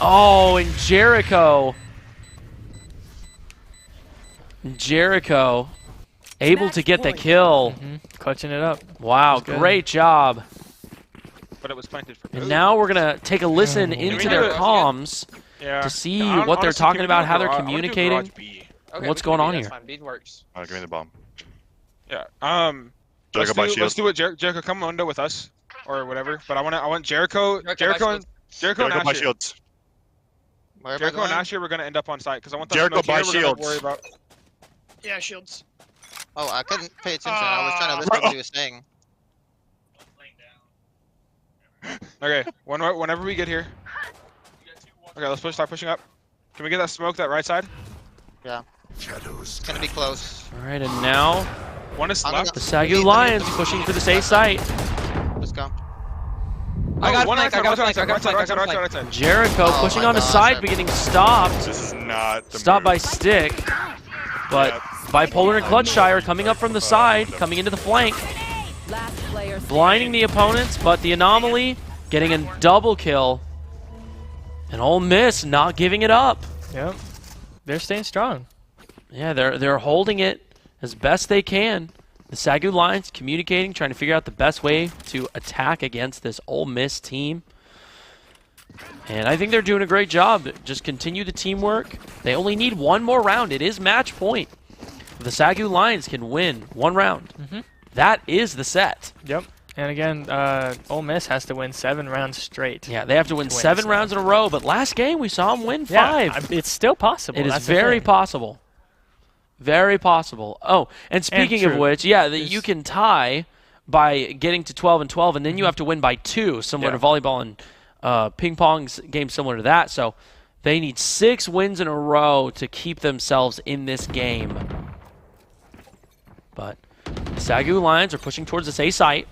A: Oh, and Jericho able to get the kill.
B: Clutching it up.
A: Wow, great job.
E: But it was planted for
A: And now we're going to take a listen into their comms to see what they're talking about, how they're communicating, what's going on here.
E: B works.
F: Give me the bomb.
E: Yeah.
F: Let's
E: do it. Jericho, come window with us, or whatever. But I want Jericho and Asher. Jericho and Asher, we're gonna end up on site because I want them
F: Jericho
E: to
F: buy
E: here,
F: shields.
E: Worry about.
G: Yeah, shields. Oh, I couldn't pay attention. I was trying to listen to what he was saying.
E: Okay, whenever we get here. Okay, let's start pushing up. Can we get that smoke that right side?
G: Yeah. It's gonna be close.
A: All right, and now
E: one is left.
A: the SAGU Lions pushing for this A site.
G: Let's go.
E: I got right side.
A: Jericho pushing on the side, but getting stopped.
F: This is not the
A: Stopped
F: move.
A: by Stick. But Bipolar and Clutchshire coming up from the side, coming into the flank. Blinding the opponents, but the anomaly getting a double kill. And Ole Miss not giving it up.
B: Yep. They're staying strong.
A: Yeah, they're holding it as best they can. The SAGU Lions communicating, trying to figure out the best way to attack against this Ole Miss team. And I think they're doing a great job. Just continue the teamwork. They only need 1 more round. It is match point. The SAGU Lions can win 1 round. That is the set.
B: Yep. And again, Ole Miss has to win 7 rounds straight.
A: Yeah, they have to win 7 rounds in a row. But last game, we saw them win 5.
B: It's still possible.
A: It is very possible. Very possible. Oh, and speaking of which, you can tie by getting to 12 and 12, and then you have to win by 2, similar to volleyball and ping pong's game similar to that. So They need 6 wins in a row to keep themselves in this game. But the SAGU Lions are pushing towards this A site.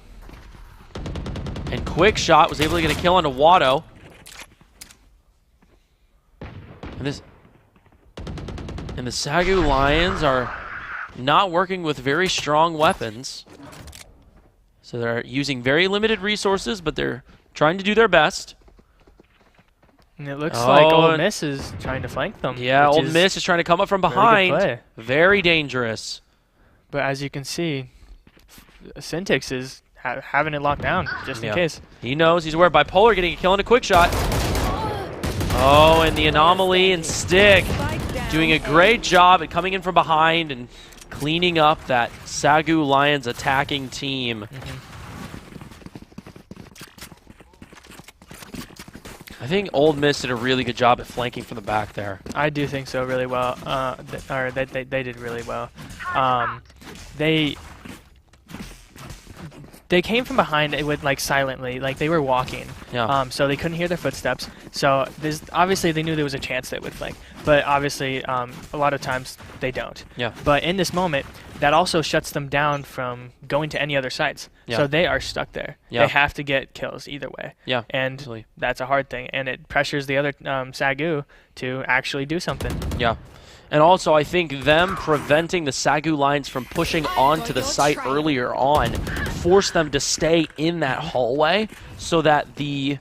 A: And Quick Shot was able to get a kill onto Watto. And the SAGU Lions are not working with very strong weapons. So they're using very limited resources, but they're trying to do their best.
B: And it looks like Old Miss is trying to flank them.
A: Yeah, Old Miss is trying to come up from behind. Very dangerous.
B: But as you can see, Syntix is having it locked down, just in case.
A: He knows. He's aware. Bipolar getting a kill and a quick shot. Oh, and the Anomaly and Stick doing a great job at coming in from behind and cleaning up that SAGU Lions attacking team. I think Old Miss did a really good job at flanking from the back there.
B: I do think so, really well. They did really well. They came from behind with like silently, like they were walking.
A: Yeah.
B: So they couldn't hear their footsteps. So obviously they knew there was a chance they would flank, but obviously a lot of times they don't.
A: Yeah.
B: But in this moment, that also shuts them down from going to any other sites.
A: Yeah.
B: So they are stuck there.
A: Yeah.
B: They have to get kills either way.
A: Yeah.
B: And
A: absolutely.
B: That's a hard thing, and it pressures the other SAGU to actually do something.
A: Yeah. And also, I think them preventing the SAGU Lions from pushing onto the site earlier on forced them to stay in that hallway so that the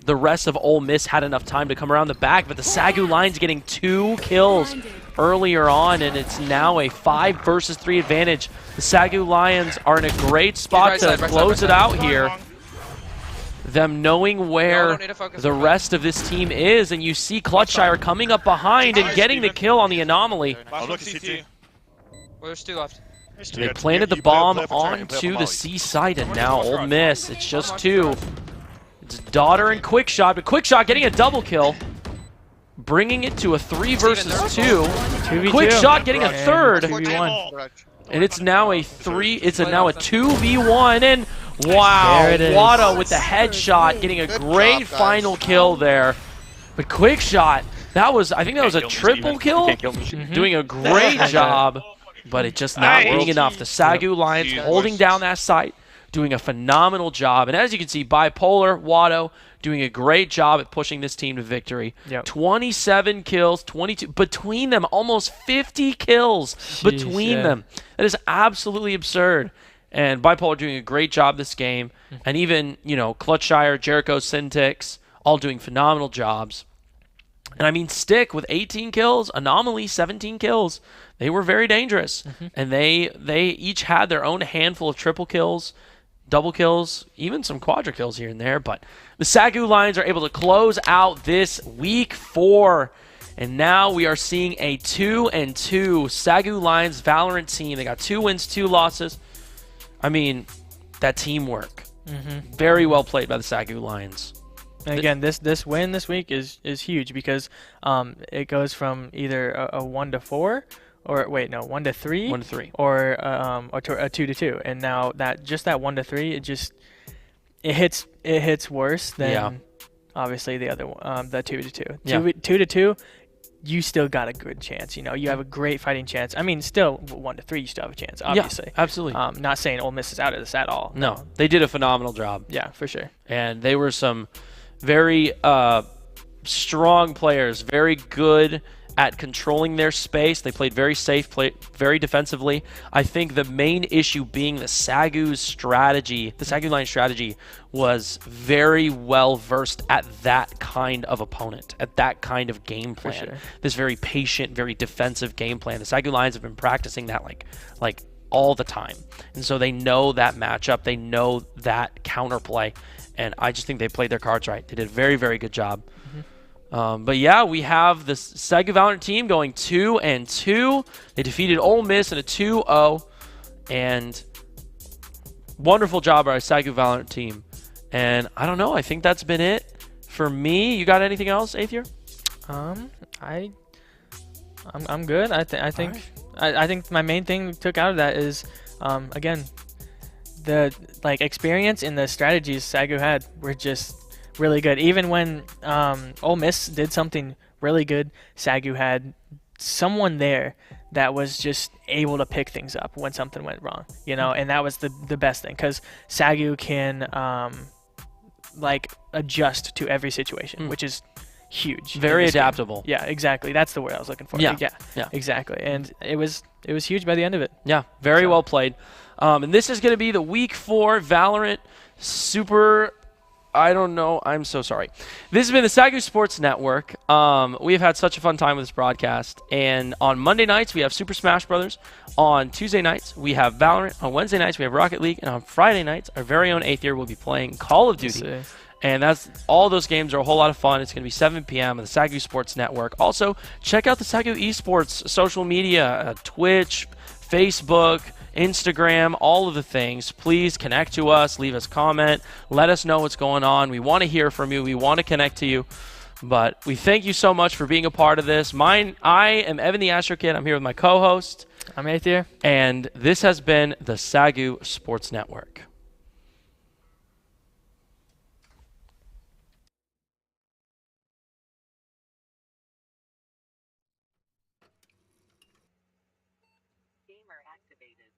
A: rest of Ole Miss had enough time to come around the back. But the SAGU Lions getting 2 kills earlier on, and it's now a 5 versus 3 advantage. The SAGU Lions are in a great spot to close it out here. Them knowing where the rest of this team is, and you see Clutchshire coming up behind and getting the kill on the Anomaly.
E: Well, there's 2 left.
A: They planted the bomb onto the C site, and now Ole Miss, it's just 2. It's Daughter and Quick Shot, but Quick Shot getting a double kill, bringing it to a 3 versus 2.
B: 2v2.
A: Quick Shot getting a third,
B: 2v1.
A: and it's now a 3. It's now a 2v1, and wow, Watto with the headshot, getting a great final kill there. But Quick Shot, I think that was a triple kill, doing a great job, but it just not being enough. The SAGU Lions holding down that site, doing a phenomenal job. And as you can see, Bipolar, Watto, doing a great job at pushing this team to victory. 27 kills, 22, between them, almost 50 kills between them. That is absolutely absurd. And Bipolar doing a great job this game. And even, Clutchshire, Jericho, Syntix, all doing phenomenal jobs. And I mean, Stick with 18 kills, Anomaly 17 kills. They were very dangerous. And they each had their own handful of triple kills, double kills, even some quadra kills here and there. But the SAGU Lions are able to close out this week 4. And now we are seeing a 2-2 SAGU Lions Valorant team. They got 2 wins, 2 losses. I mean, that teamwork. Very well played by the SAGU Lions.
B: And again, this win this week is huge because it goes from either a 1-4 or 1-3,
A: 1-3,
B: or a 2-2. And now that 1-3, it hits worse than obviously the other one, the 2-2. 2-2. You still got a good chance. You have a great fighting chance. I mean, still 1-3, you still have a chance, obviously.
A: Yeah, absolutely.
B: Not saying Ole Miss is out of this at all.
A: No, they did a phenomenal job.
B: Yeah, for sure.
A: And they were some very strong players, very good at controlling their space. They played very safe, very defensively. I think the main issue being the SAGU's strategy, the SAGU line strategy, was very well versed at that kind of opponent, at that kind of game plan.
B: Sure.
A: This very patient, very defensive game plan. The SAGU Lions have been practicing that like all the time. And so they know that matchup. They know that counterplay. And I just think they played their cards right. They did a very, very good job. But yeah, we have the SAGU Valorant team going 2-2. They defeated Ole Miss in a 2-0. And wonderful job by our SAGU Valorant team. And I don't know. I think that's been it for me. You got anything else, Aether?
B: I'm good. I think I think my main thing we took out of that is again, the experience and the strategies SAGU had were just really good. Even when Ole Miss did something really good, SAGU had someone there that was just able to pick things up when something went wrong, you know, and that was the best thing, because SAGU can like adjust to every situation, which is huge.
A: Very adaptable.
B: Game. Yeah, exactly. That's the word I was looking for.
A: Yeah,
B: exactly. And it was huge by the end of it.
A: Yeah, very well played. And this is going to be the Week 4 Valorant Super. I don't know. I'm so sorry. This has been the SAGU Sports Network. We've had such a fun time with this broadcast. And on Monday nights, we have Super Smash Brothers. On Tuesday nights, we have Valorant. On Wednesday nights, we have Rocket League. And on Friday nights, our very own 8th year will be playing Call of Duty. And all those games are a whole lot of fun. It's going to be 7 p.m. on the SAGU Sports Network. Also, check out the SAGU Esports social media, Twitch, Facebook, Instagram, all of the things. Please connect to us, leave us a comment, let us know what's going on. We want to hear from you. We want to connect to you. But we thank you so much for being a part of this. I am Evan the Astro Kid. I'm here with my co-host.
B: I'm Aether.
A: And this has been the SAGU Sports Network.
C: Gamer activated.